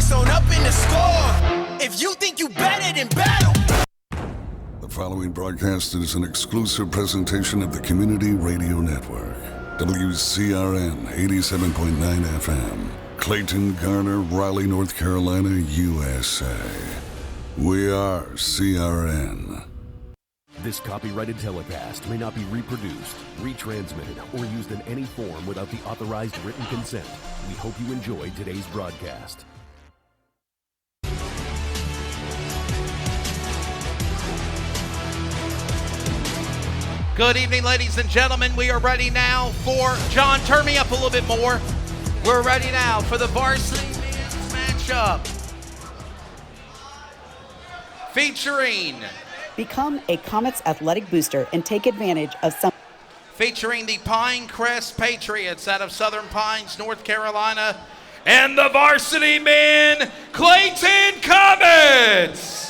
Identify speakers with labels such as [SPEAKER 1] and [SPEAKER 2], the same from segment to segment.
[SPEAKER 1] face on up in the score. If you think you better than battle.
[SPEAKER 2] The following broadcast is an exclusive presentation of the Community Radio Network. WCRN 87.9 FM. Clayton, Garner, Raleigh, North Carolina, USA. We are CRN.
[SPEAKER 3] This copyrighted telecast may not be reproduced, retransmitted, or used in any form without the authorized written consent. We hope you enjoyed today's broadcast.
[SPEAKER 4] Good evening, ladies and gentlemen. We are ready now for, John, turn me up a little bit more. We're ready now for the Varsity men's matchup. Featuring.
[SPEAKER 5] Become a Comets athletic booster and take advantage of some.
[SPEAKER 4] Featuring the Pinecrest Patriots out of Southern Pines, North Carolina, and the Varsity men, Clayton Comets.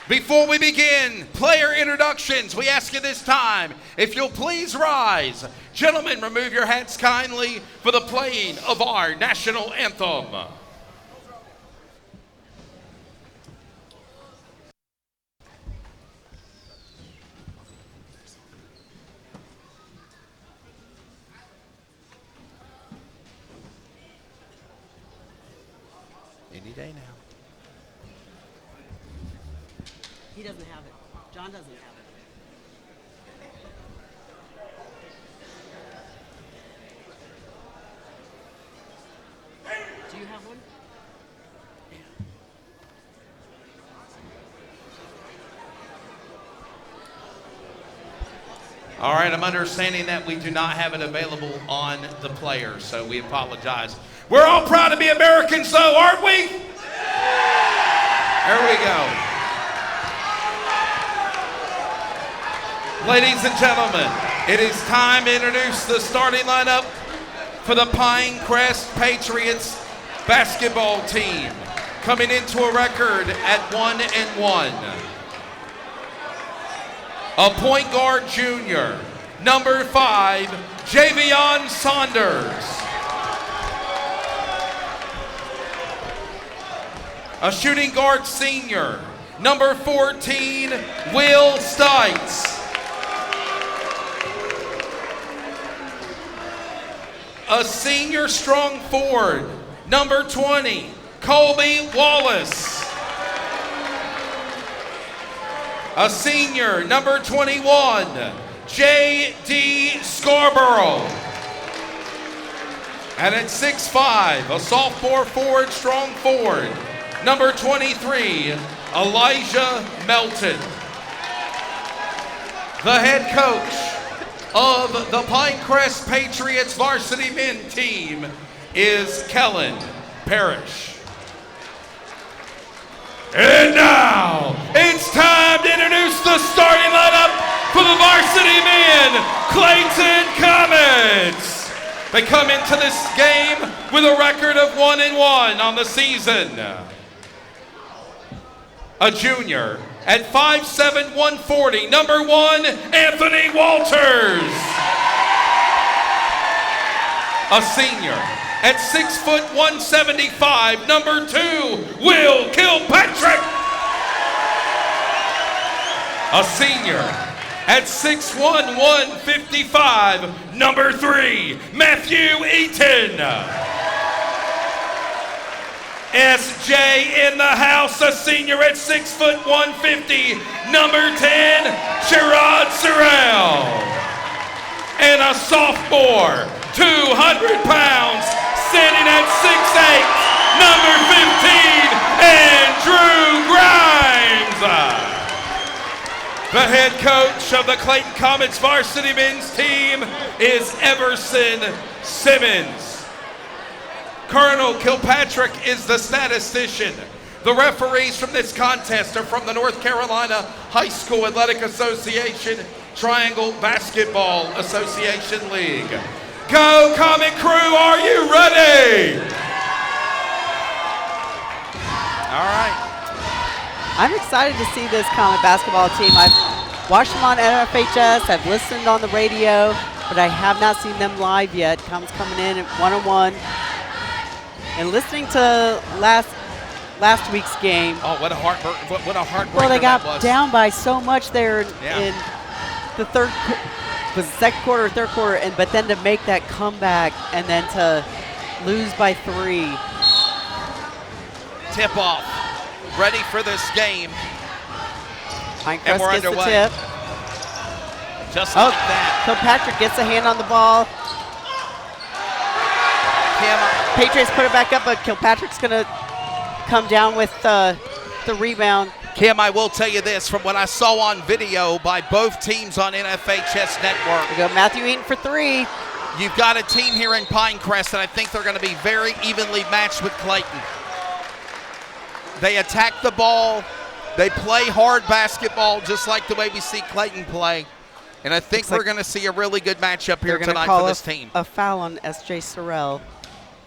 [SPEAKER 4] Before we begin, player introductions, we ask you this time, if you'll please rise. Gentlemen, remove your hats kindly for the playing of our national anthem. Any day now.
[SPEAKER 5] He doesn't have it. John doesn't have it. Do you have one?
[SPEAKER 4] All right, I'm understanding that we do not have it available on the players, so we apologize. We're all proud to be Americans, though, aren't we? There we go. Ladies and gentlemen, it is time to introduce the starting lineup for the Pinecrest Patriots basketball team, coming into a record at 1-1. A point guard junior, number 5, Javion Saunders. A shooting guard senior, number 14, Will Stites. A senior strong forward, number 20, Colby Wallace. A senior, number 21, J.D. Scarborough. And at 6'5", a sophomore forward, strong forward, number 23, Elijah Melton. The head coach of the Pinecrest Patriots varsity men team is Kellen Parrish. And now, it's time to introduce the starting lineup for the varsity men, Clayton Comets. They come into this game with a record of 1-1 on the season. A junior at 5'7", 140, number 1, Anthony Walters. A senior at 6 foot 175, number 2, Will Kilpatrick. A senior at 6'1", 155, number 3, Matthew Eaton. SJ in the house, a senior at 6 foot 150, number 10, Sherrod Sorrell. And a sophomore, 200 pounds, standing at 6'8", number 15, Andrew Grimes. The head coach of the Clayton Comets varsity men's team is Everson Simmons. Colonel Kilpatrick is the statistician. The referees from this contest are from the North Carolina High School Athletic Association Triangle Basketball Association League. Go Comet Crew, are you ready? All right.
[SPEAKER 5] I'm excited to see this Comet basketball team. I've watched them on NFHS, I've listened on the radio, but I have not seen them live yet. Comets coming in at 1-1. And listening to last week's game.
[SPEAKER 4] Oh, what a heartbreaker
[SPEAKER 5] Well, they got
[SPEAKER 4] that was.
[SPEAKER 5] down by so much there
[SPEAKER 4] Yeah.
[SPEAKER 5] in the second quarter or third quarter, but then to make that comeback and then to lose by 3.
[SPEAKER 4] Tip off. Ready for this game. And
[SPEAKER 5] Pinecrest
[SPEAKER 4] we're
[SPEAKER 5] gets
[SPEAKER 4] underway.
[SPEAKER 5] the tip.
[SPEAKER 4] Just
[SPEAKER 5] Oh,
[SPEAKER 4] like that.
[SPEAKER 5] Kilpatrick gets a hand on the ball. Patriots put it back up, but Kilpatrick's going to come down with the rebound.
[SPEAKER 4] Kim, I will tell you this, from what I saw on video by both teams on NFHS Network,
[SPEAKER 5] We go Matthew Eaton for 3.
[SPEAKER 4] you've got a team here in Pinecrest that I think they're going to be very evenly matched with Clayton. They attack the ball. They play hard basketball just like the way we see Clayton play. And I think we're going to see a really good matchup here tonight for this team.
[SPEAKER 5] A foul on S.J. Sorrell.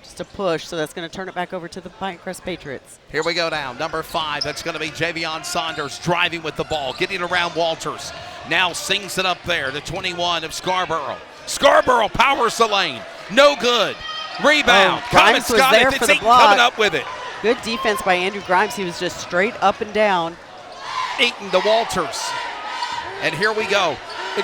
[SPEAKER 5] Just a push, so that's going to turn it back over to the Pinecrest Patriots.
[SPEAKER 4] Here we go now. Number 5, that's going to be Javion Saunders driving with the ball, getting around Walters. Now sings it up there to 21 of Scarborough. Scarborough powers the lane. No good. Rebound.
[SPEAKER 5] Grimes
[SPEAKER 4] Comets
[SPEAKER 5] was
[SPEAKER 4] got
[SPEAKER 5] there
[SPEAKER 4] it.
[SPEAKER 5] for
[SPEAKER 4] It's
[SPEAKER 5] the
[SPEAKER 4] Eaton
[SPEAKER 5] block.
[SPEAKER 4] coming up with it.
[SPEAKER 5] Good defense by Andrew Grimes. He was just straight up and down.
[SPEAKER 4] Eaton to Walters. And here we go.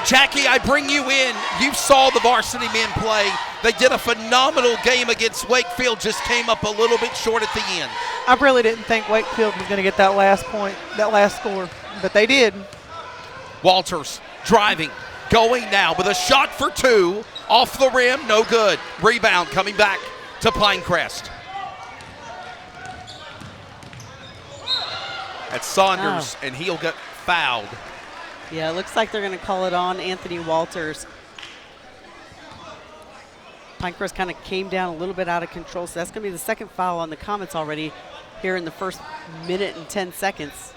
[SPEAKER 4] Jackie, I bring you in. You saw the varsity men play. They did a phenomenal game against Wakefield, just came up a little bit short at the end.
[SPEAKER 6] I really didn't think Wakefield was going to get that last point, that last score, but they did.
[SPEAKER 4] Walters driving, going now with a shot for 2. Off the rim, no good. Rebound coming back to Pinecrest. That's Saunders, and he'll get fouled.
[SPEAKER 5] Yeah, it looks like they're going to call it on Anthony Walters. Pinecrest kind of came down a little bit out of control, so that's going to be the second foul on the Comets already here in the first minute and 10 seconds.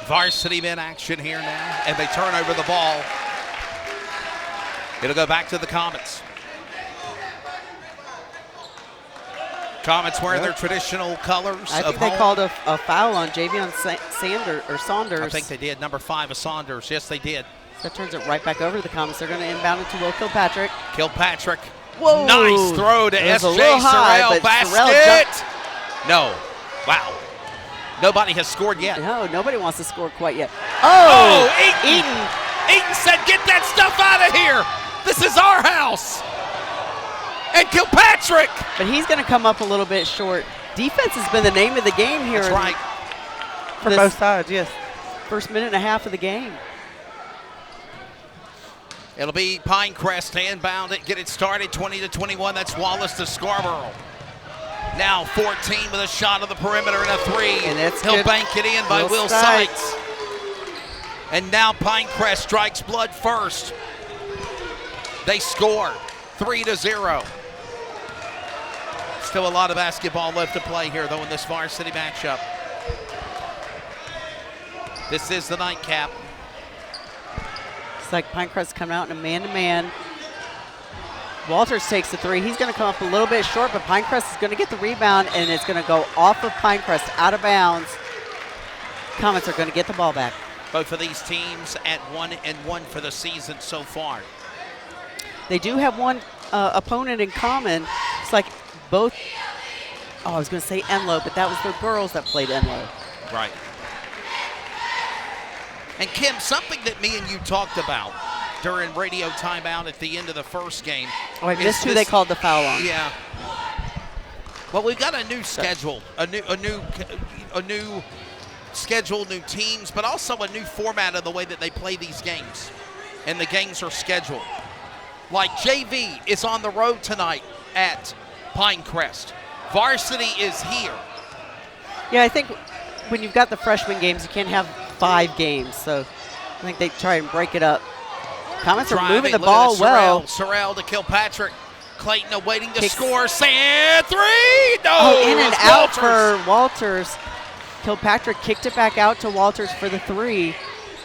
[SPEAKER 4] Varsity men action here now, and they turn over the ball. It'll go back to the Comets. Comets wearing their traditional colors
[SPEAKER 5] I
[SPEAKER 4] of
[SPEAKER 5] think they
[SPEAKER 4] home.
[SPEAKER 5] called a foul on Javion Saunders.
[SPEAKER 4] I think they did. Number 5 of Saunders. Yes, they did.
[SPEAKER 5] So that turns it right back over to the Comets. They're going to inbound it to Will Kilpatrick.
[SPEAKER 4] Kilpatrick.
[SPEAKER 5] Whoa.
[SPEAKER 4] Nice throw to
[SPEAKER 5] It was a
[SPEAKER 4] S.J.
[SPEAKER 5] little high,
[SPEAKER 4] Sorrell.
[SPEAKER 5] but Sorrell
[SPEAKER 4] Basket. No. Wow. Nobody has scored yet.
[SPEAKER 5] No, nobody wants to score quite yet.
[SPEAKER 4] Oh, Eaton. Eaton said, get that stuff out of here. This is our house. And Kilpatrick.
[SPEAKER 5] But he's going to come up a little bit short. Defense has been the name of the game here.
[SPEAKER 4] That's right.
[SPEAKER 6] For
[SPEAKER 5] This
[SPEAKER 6] both sides, yes.
[SPEAKER 5] first minute and a half of the game.
[SPEAKER 4] It'll be Pinecrest to inbound it, get it started, 20-21. That's Wallace to Scarborough. Now 14 with a shot of the perimeter and a 3.
[SPEAKER 5] And that's
[SPEAKER 4] He'll
[SPEAKER 5] good.
[SPEAKER 4] bank it in by Will Seitz. And now Pinecrest strikes blood first. They score 3-0. Still a lot of basketball left to play here, though, in this varsity matchup. This is the nightcap.
[SPEAKER 5] It's like Pinecrest coming out in a man-to-man. Walters takes the 3. He's going to come up a little bit short, but Pinecrest is going to get the rebound, and it's going to go off of Pinecrest, out of bounds. Comets are going to get the ball back.
[SPEAKER 4] Both of these teams at 1-1 for the season so far.
[SPEAKER 5] They do have one opponent in common. It's like both, I was going to say Enloe, but that was the girls that played Enloe.
[SPEAKER 4] Right. And Kim, something that me and you talked about during radio timeout at the end of the first game.
[SPEAKER 5] Oh, I
[SPEAKER 4] is
[SPEAKER 5] missed who they called the foul on.
[SPEAKER 4] Yeah. Well, we've got a new schedule, a new schedule, new teams, but also a new format of the way that they play these games. And the games are scheduled. Like JV is on the road tonight at Pinecrest. Varsity is here.
[SPEAKER 5] Yeah, I think when you've got the freshman games, you can't have 5 games. So I think they try and break it up. Comets are moving the
[SPEAKER 4] Look
[SPEAKER 5] ball
[SPEAKER 4] at
[SPEAKER 5] well.
[SPEAKER 4] Sorrell to Kilpatrick. Clayton awaiting to
[SPEAKER 5] Kicks.
[SPEAKER 4] score. Sand 3. No.
[SPEAKER 5] Oh, in and
[SPEAKER 4] it's
[SPEAKER 5] out
[SPEAKER 4] Walters.
[SPEAKER 5] for Walters. Kilpatrick kicked it back out to Walters for the 3.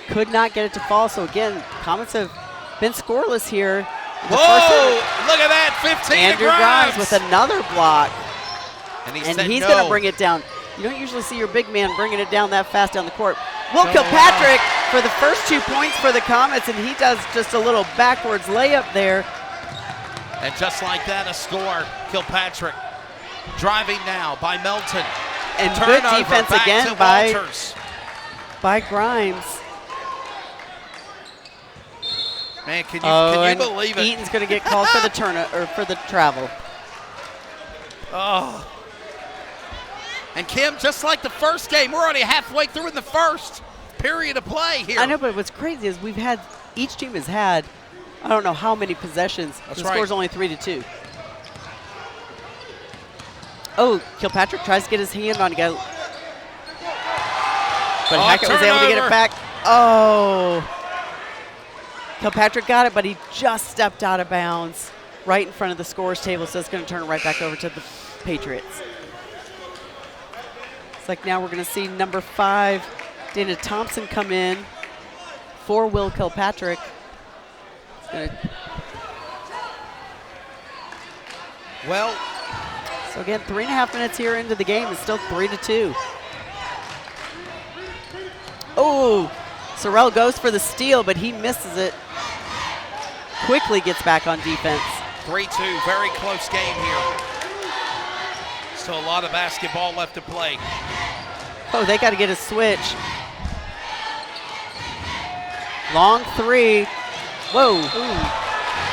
[SPEAKER 5] Could not get it to fall. So again, Comets have been scoreless here.
[SPEAKER 4] Whoa! Look at that. 15
[SPEAKER 5] Andrew
[SPEAKER 4] to
[SPEAKER 5] Grimes with another block.
[SPEAKER 4] And, he
[SPEAKER 5] And
[SPEAKER 4] said
[SPEAKER 5] he's
[SPEAKER 4] no.
[SPEAKER 5] going to bring it down. You don't usually see your big man bringing it down that fast down the court. Will
[SPEAKER 4] Oh,
[SPEAKER 5] Kilpatrick for the first 2 points for the Comets, and he does just a little backwards layup there.
[SPEAKER 4] And just like that, a score. Kilpatrick
[SPEAKER 7] Driving now by Melton.
[SPEAKER 5] And good
[SPEAKER 7] Turnover
[SPEAKER 5] defense
[SPEAKER 7] back
[SPEAKER 5] again
[SPEAKER 7] to
[SPEAKER 5] by
[SPEAKER 7] Walters.
[SPEAKER 5] Grimes.
[SPEAKER 7] Man, can you
[SPEAKER 5] and
[SPEAKER 7] believe it?
[SPEAKER 5] Eaton's going to get called for the for the travel.
[SPEAKER 7] Oh. And Kim, just like the first game, we're already halfway through in the first period of play here.
[SPEAKER 5] I know, but what's crazy is each team has had, I don't know how many possessions.
[SPEAKER 7] That's
[SPEAKER 5] the score's only 3-2. Oh, Kilpatrick tries to get his hand on a guy. But Hackett was able to get it back. Oh. Kilpatrick got it, but he just stepped out of bounds right in front of the scores table, so it's going to turn it right back over to the Patriots. It's like now we're going to see number 5, Dana Thompson, come in for Will Kilpatrick.
[SPEAKER 7] Well,
[SPEAKER 5] so again, 3.5 minutes here into the game. It's still 3-2. Oh, Sorrell goes for the steal, but he misses it. Quickly gets back on defense.
[SPEAKER 7] 3-2, very close game here. Still a lot of basketball left to play.
[SPEAKER 5] Oh, they got to get a switch. Long 3. Whoa. Ooh.
[SPEAKER 7] Oh,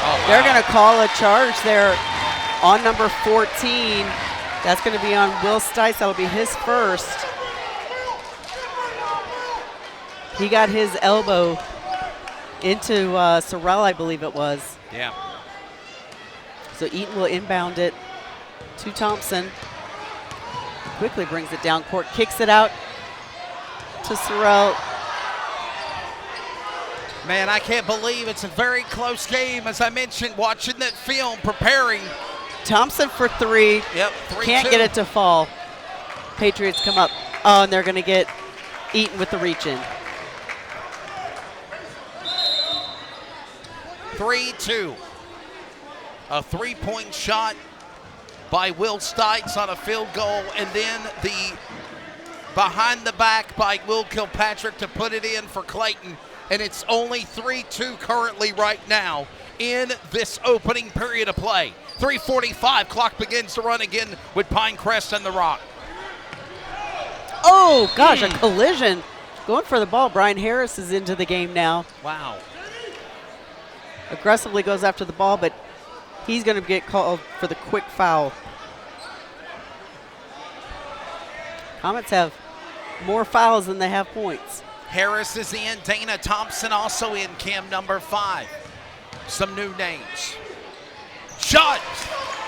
[SPEAKER 7] wow.
[SPEAKER 5] They're going to call a charge there on number 14. That's going to be on Will Stites. That'll be his first. He got his elbow into Sorrell, I believe it was.
[SPEAKER 7] Yeah.
[SPEAKER 5] So Eaton will inbound it to Thompson. Quickly brings it down court, kicks it out to Sorrell.
[SPEAKER 7] Man, I can't believe it's a very close game. As I mentioned, watching that film, preparing.
[SPEAKER 5] Thompson for 3.
[SPEAKER 7] Yep, 3-2.
[SPEAKER 5] Can't get it to fall. Patriots come up. Oh, and they're going to get Eaton with the reach in.
[SPEAKER 7] 3-2. A 3-point shot by Will Stites on a field goal, and then the behind the back by Will Kilpatrick to put it in for Clayton. And it's only 3-2 currently right now in this opening period of play. 3:45, clock begins to run again with Pinecrest and the Rock.
[SPEAKER 5] Oh, gosh, a collision. Going for the ball. Brian Harris is into the game now.
[SPEAKER 7] Wow.
[SPEAKER 5] Aggressively goes after the ball, but he's going to get called for the quick foul. Comets have more fouls than they have points.
[SPEAKER 7] Harris is in. Dana Thompson also in, Kim, number 5. Some new names. Shot!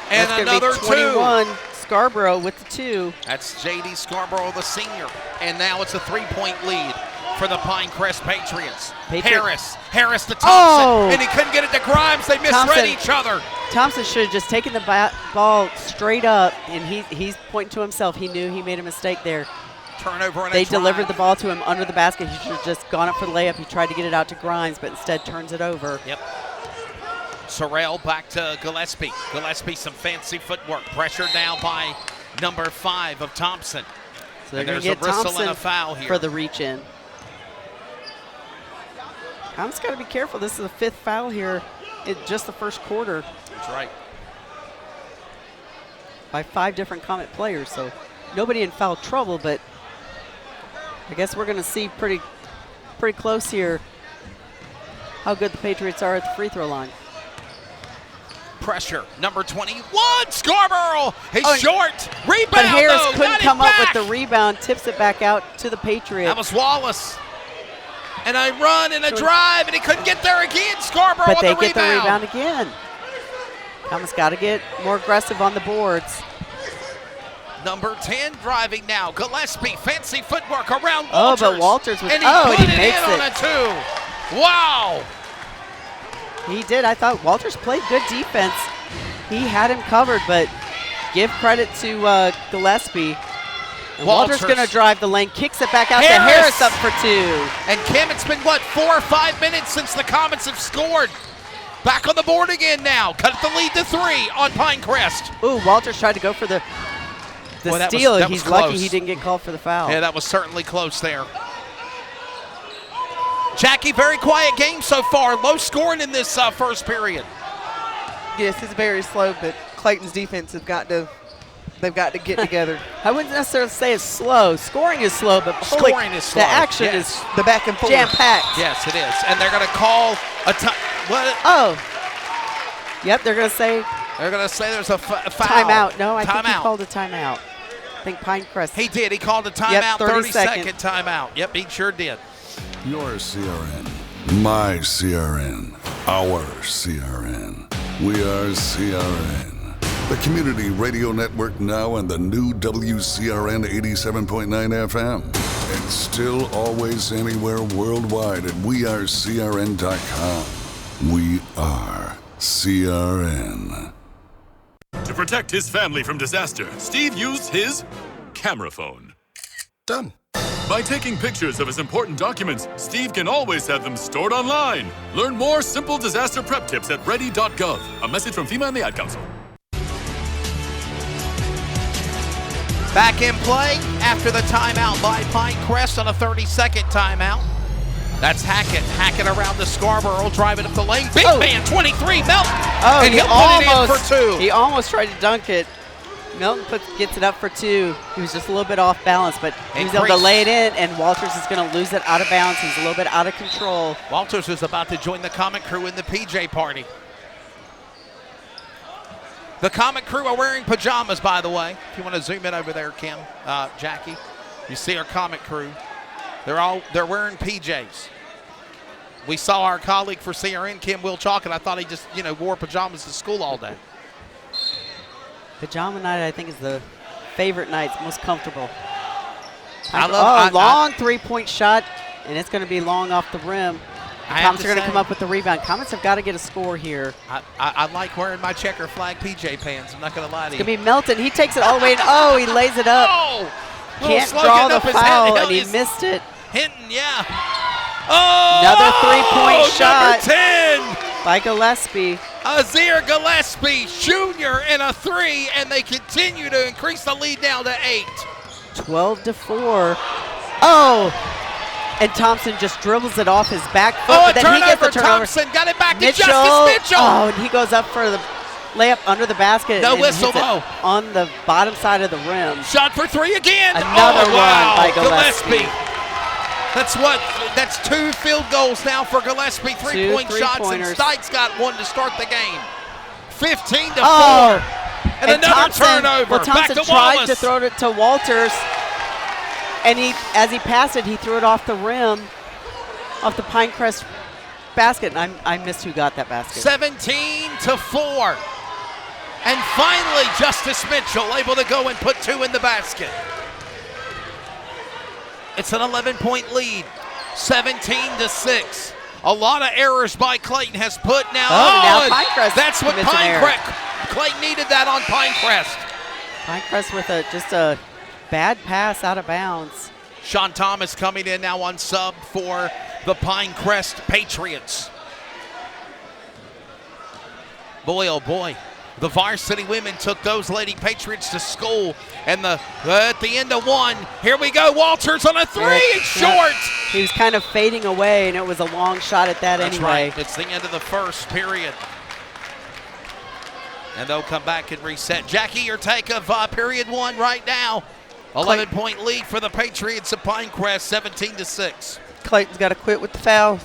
[SPEAKER 7] And
[SPEAKER 5] That's
[SPEAKER 7] another
[SPEAKER 5] be 21,
[SPEAKER 7] 2.
[SPEAKER 5] Scarborough with the 2.
[SPEAKER 7] That's J.D. Scarborough, the senior. And now it's a 3-point lead for the Pinecrest Patriots. Harris to Thompson.
[SPEAKER 5] Oh!
[SPEAKER 7] And he couldn't get it to Grimes. They misread each other.
[SPEAKER 5] Thompson should have just taken the ball straight up, and he's pointing to himself. He knew he made a mistake there.
[SPEAKER 7] Turnover and
[SPEAKER 5] They delivered the ball to him under the basket. He should have just gone up for the layup. He tried to get it out to Grimes, but instead turns it over.
[SPEAKER 7] Yep. Sorrell back to Gillespie. Gillespie, some fancy footwork. Pressured now by number 5 of Thompson.
[SPEAKER 5] So they're
[SPEAKER 7] and
[SPEAKER 5] going
[SPEAKER 7] there's
[SPEAKER 5] to get
[SPEAKER 7] a whistle
[SPEAKER 5] Thompson
[SPEAKER 7] and a foul here
[SPEAKER 5] for the reach in. Comets got to be careful. This is the 5th foul here in just the first quarter.
[SPEAKER 7] That's right.
[SPEAKER 5] By 5 different Comet players, so nobody in foul trouble, but I guess we're going to see pretty close here how good the Patriots are at the free throw line.
[SPEAKER 7] Pressure, number 21, Scarborough. He's short. Rebound,
[SPEAKER 5] but Harris
[SPEAKER 7] though,
[SPEAKER 5] couldn't come up with the rebound, tips it back out to the Patriots.
[SPEAKER 7] That was Wallace. And a run and a drive, and he couldn't get there again. Scarborough
[SPEAKER 5] but
[SPEAKER 7] with
[SPEAKER 5] they
[SPEAKER 7] the
[SPEAKER 5] get
[SPEAKER 7] rebound.
[SPEAKER 5] the rebound again. Comets got to get more aggressive on the boards.
[SPEAKER 7] Number 10 driving now. Gillespie, fancy footwork around Walters.
[SPEAKER 5] Oh, but Walters was,
[SPEAKER 7] and he put
[SPEAKER 5] he
[SPEAKER 7] it
[SPEAKER 5] makes
[SPEAKER 7] in
[SPEAKER 5] it.
[SPEAKER 7] on a 2. Wow.
[SPEAKER 5] He did. I thought Walters played good defense. He had him covered, but give credit to Gillespie. And Walters going to drive the lane, kicks it back out to Harris up for 2.
[SPEAKER 7] And Kim, it's been, 4 or 5 minutes since the Comets have scored. Back on the board again now. Cut the lead to 3 on Pinecrest.
[SPEAKER 5] Ooh, Walters tried to go for the steal. He's lucky he didn't get called for the foul.
[SPEAKER 7] Yeah, that was certainly close there. Jackie, very quiet game so far. Low scoring in this first period.
[SPEAKER 6] Yes, it's very slow, but Clayton's defense have got to They've got to get together.
[SPEAKER 5] I wouldn't necessarily say it's slow. Scoring is slow, but
[SPEAKER 7] Scoring is slow.
[SPEAKER 5] The action
[SPEAKER 7] Yes.
[SPEAKER 5] is
[SPEAKER 6] The back and forth.
[SPEAKER 5] jam-packed.
[SPEAKER 7] Yes, it is. And they're going to call a time. What?
[SPEAKER 5] Oh. Yep, they're going to say
[SPEAKER 7] They're going to say there's a foul.
[SPEAKER 5] timeout. No, I think he
[SPEAKER 7] Timeout.
[SPEAKER 5] called a timeout. I think Pinecrest.
[SPEAKER 7] He did. He called a timeout,
[SPEAKER 5] 30
[SPEAKER 7] 30-second timeout. Yep, he sure did.
[SPEAKER 2] Your CRN, my CRN, our CRN. We are CRN, the community radio network now and the new WCRN 87.9 FM. And still always anywhere worldwide at wearecrn.com. We are CRN.
[SPEAKER 8] To protect his family from disaster, Steve used his camera phone.
[SPEAKER 9] Done.
[SPEAKER 8] By taking pictures of his important documents, Steve can always have them stored online. Learn more simple disaster prep tips at ready.gov. A message from FEMA and the Ad Council.
[SPEAKER 7] Back in play after the timeout by Pinecrest on a 30-second timeout. That's Hackett. Hackett around the Scarborough, driving up the lane. Big man, 23, Melton.
[SPEAKER 5] Oh,
[SPEAKER 7] and
[SPEAKER 5] he
[SPEAKER 7] he'll put it in
[SPEAKER 5] almost,
[SPEAKER 7] for 2.
[SPEAKER 5] He almost tried to dunk it. Milton gets it up for 2. He was just a little bit off balance, but he was able to lay it in, and Walters is going to lose it out of bounds. He's a little bit out of control.
[SPEAKER 7] Walters is about to join the Comet crew in the PJ party. The Comet crew are wearing pajamas, by the way. If you want to zoom in over there, Kim, Jackie, you see our Comet crew. They're wearing PJs. We saw our colleague for CRN, Kim Wilchalk, and I thought he just, wore pajamas to school all day.
[SPEAKER 5] Pajama night, I think, is the favorite night. It's most comfortable. Long three-point shot, and it's going to be long off the rim. The Comets are going to come up with the rebound. Comets have got to get a score here.
[SPEAKER 7] I like wearing my checker flag PJ pants. I'm not going to lie to you.
[SPEAKER 5] It's going to be Melton. He takes it all the way in. Oh, he lays it up.
[SPEAKER 7] Oh!
[SPEAKER 5] Can't draw the foul, and he missed it.
[SPEAKER 7] Hinton, yeah. Oh!
[SPEAKER 5] Another three-point shot.
[SPEAKER 7] Number 10.
[SPEAKER 5] By Gillespie.
[SPEAKER 7] Azir Gillespie, Jr. and a 3, and they continue to increase the lead now to 8.
[SPEAKER 5] 12-4. Oh! And Thompson just dribbles it off his back foot.
[SPEAKER 7] Oh,
[SPEAKER 5] but then he gets the turnover.
[SPEAKER 7] Thompson got it back to
[SPEAKER 5] Mitchell.
[SPEAKER 7] Justice Mitchell.
[SPEAKER 5] Oh, and he goes up for the layup under the basket.
[SPEAKER 7] No
[SPEAKER 5] and
[SPEAKER 7] whistle,
[SPEAKER 5] hits it
[SPEAKER 7] though.
[SPEAKER 5] On the bottom side of the rim.
[SPEAKER 7] Shot for 3 again.
[SPEAKER 5] Another
[SPEAKER 7] wow.
[SPEAKER 5] one by Gillespie.
[SPEAKER 7] That's 2 field goals now for Gillespie. 3-point shots, and Stites got 1 to start the game. 15-4.
[SPEAKER 5] Oh.
[SPEAKER 7] And another
[SPEAKER 5] Thompson,
[SPEAKER 7] turnover.
[SPEAKER 5] Well, Thompson
[SPEAKER 7] back to
[SPEAKER 5] tried
[SPEAKER 7] Wallace.
[SPEAKER 5] to throw it to Walters, and as he passed it, he threw it off the rim, off the Pinecrest basket, and I missed who got that basket.
[SPEAKER 7] 17-4. And finally, Justice Mitchell able to go and put 2 in the basket. It's an 11-point lead, 17-6. A lot of errors by Clayton has put now.
[SPEAKER 5] Now Pinecrest.
[SPEAKER 7] That's what Pinecrest. Clayton needed that on Pinecrest.
[SPEAKER 5] Pinecrest with just a bad pass out of bounds.
[SPEAKER 7] Sean Thomas coming in now on sub for the Pinecrest Patriots. Boy, oh boy. The Varsity women took those Lady Patriots to school, and at the end of 1, here we go. Walters on a 3, it's short.
[SPEAKER 5] He was kind of fading away, and it was a long shot at that
[SPEAKER 7] That's
[SPEAKER 5] anyway.
[SPEAKER 7] Right. It's the end of the first period. And they'll come back and reset. Jackie, your take of period 1 right now. 11-point lead for the Patriots of Pinecrest, 17-6.
[SPEAKER 6] Clayton's got to quit with the foul.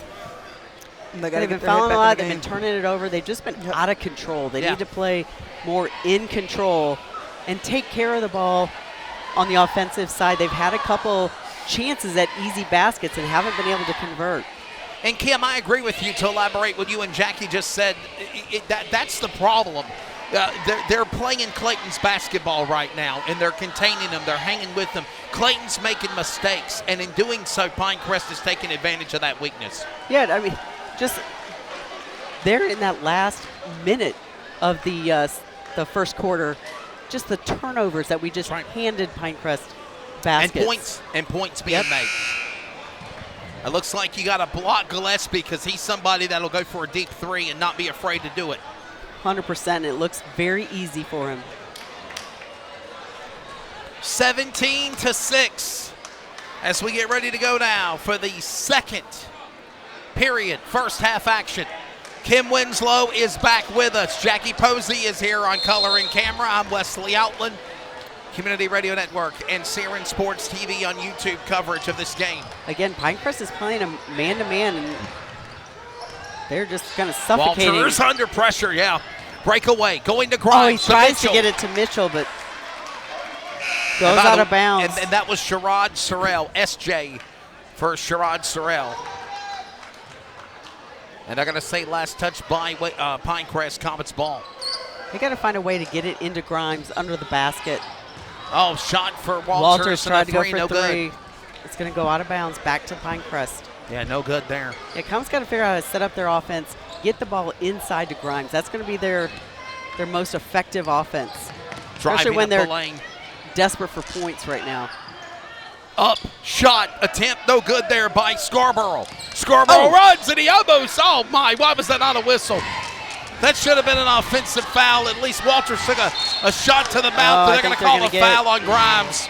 [SPEAKER 5] They've been fouling a lot. They've been turning it over. They've just been out of control. They need to play more in control and take care of the ball on the offensive side. They've had a couple chances at easy baskets and haven't been able to convert.
[SPEAKER 7] And Kim, I agree with you to elaborate what you and Jackie just said. That's the problem. They're playing Clayton's basketball right now, and they're containing them. They're hanging with them. Clayton's making mistakes, and in doing so, Pinecrest is taking advantage of that weakness.
[SPEAKER 5] Yeah, I mean, just there in that last minute of the first quarter, just the turnovers that we just handed Pinecrest baskets.
[SPEAKER 7] And points being made. It looks like you got to block Gillespie because he's somebody that'll go for a deep 3 and not be afraid to do it.
[SPEAKER 5] 100%. It looks very easy for him.
[SPEAKER 7] 17-6 as we get ready to go now for the second period, first half action. Kim Winslow is back with us. Jackie Posey is here on Color and Camera. I'm Wesley Outland. Community Radio Network and CRN Sports TV on YouTube coverage of this game.
[SPEAKER 5] Again, Pinecrest is playing a man-to-man, and they're just kind of suffocating.
[SPEAKER 7] Walters under pressure, yeah. Breakaway, going to Grimes.
[SPEAKER 5] He tries to get it to Mitchell, but goes out of bounds.
[SPEAKER 7] And that was Sherrod Sorrell, SJ for Sherrod Sorrell. And they're going to say last touch by Pinecrest Comets ball.
[SPEAKER 5] They got to find a way to get it into Grimes under the basket.
[SPEAKER 7] Oh, shot for Walters.
[SPEAKER 5] Walters tried to go for
[SPEAKER 7] no
[SPEAKER 5] three.
[SPEAKER 7] Good.
[SPEAKER 5] It's going to go out of bounds, back to Pinecrest.
[SPEAKER 7] Yeah, no good there.
[SPEAKER 5] Yeah, Comets got to figure out how to set up their offense, get the ball inside to Grimes. That's going to be their most effective offense, especially when they're desperate for points right now.
[SPEAKER 7] Up, shot, attempt, no good there by Scarborough. Scarborough runs and he almost, oh my, why was that not a whistle? That should have been an offensive foul. At least Walters took a shot to the mouth, but they're going to call a foul on Grimes.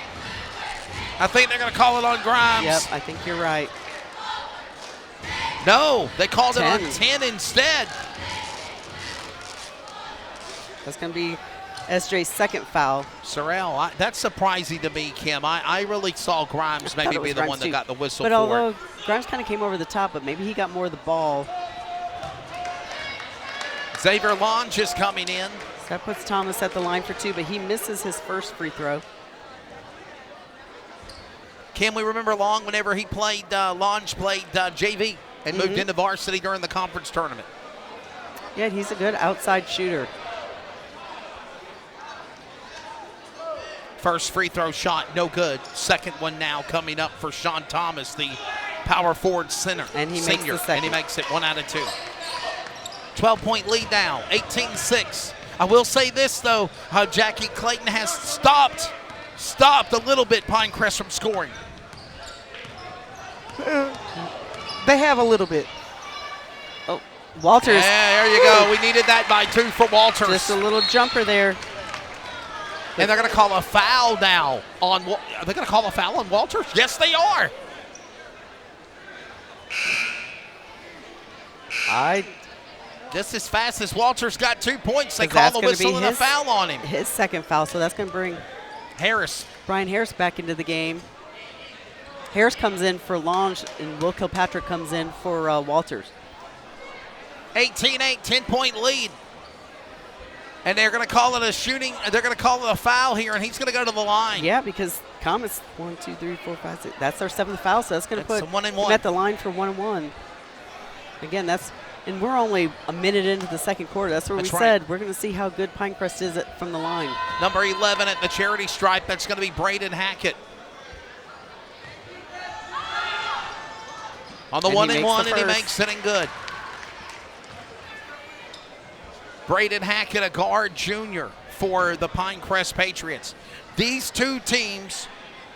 [SPEAKER 7] I think they're going to call it on Grimes.
[SPEAKER 5] Yep, I think you're right.
[SPEAKER 7] No, they called it on 10 instead.
[SPEAKER 5] That's going to be SJ's second foul.
[SPEAKER 7] Sorrell, that's surprising to me, Kim. I really saw Grimes maybe be the one that got the whistle for it.
[SPEAKER 5] But although Grimes kind of came over the top, but maybe he got more of the ball.
[SPEAKER 7] Xavier Lange is coming in.
[SPEAKER 5] So that puts Thomas at the line for two, but he misses his first free throw.
[SPEAKER 7] Can we remember Long whenever he played, Lange played JV and moved into varsity during the conference tournament?
[SPEAKER 5] Yeah, he's a good outside shooter.
[SPEAKER 7] First free throw shot, no good. Second one now coming up for Sean Thomas, the power forward center.
[SPEAKER 5] And he
[SPEAKER 7] senior,
[SPEAKER 5] makes the second.
[SPEAKER 7] And he makes it 1 out of 2. 12-point lead now, 18-6. I will say this, though, Jackie, Clayton has stopped a little bit Pinecrest from scoring.
[SPEAKER 6] They have a little bit.
[SPEAKER 5] Oh, Walters.
[SPEAKER 7] Yeah, there you go. We needed that by 2 for Walters.
[SPEAKER 5] Just a little jumper there.
[SPEAKER 7] And they're going to call a foul now on. Are they going to call a foul on Walters? Yes, they are. Just as fast as Walters got 2 points, they call the whistle and a foul on him.
[SPEAKER 5] His second foul, so that's going to bring Brian Harris back into the game. Harris comes in for Lange, and Will Kilpatrick comes in for Walters.
[SPEAKER 7] 18-8, 10-point lead. And they're going to call it a shooting. They're going to call it a foul here, and he's going to go to the line.
[SPEAKER 5] Yeah, because Comets 1, 2, 3, 4, 5, 6. That's their 7th foul, so that's going to put
[SPEAKER 7] him
[SPEAKER 5] at the line for 1-1. Again, and we're only a minute into the second quarter. That's where we said we're going to see how good Pinecrest is from the line.
[SPEAKER 7] Number 11 at the charity stripe. That's going to be Braden Hackett. On the 1-and-1, and he makes it in good. Braden Hackett, a guard junior for the Pinecrest Patriots. These two teams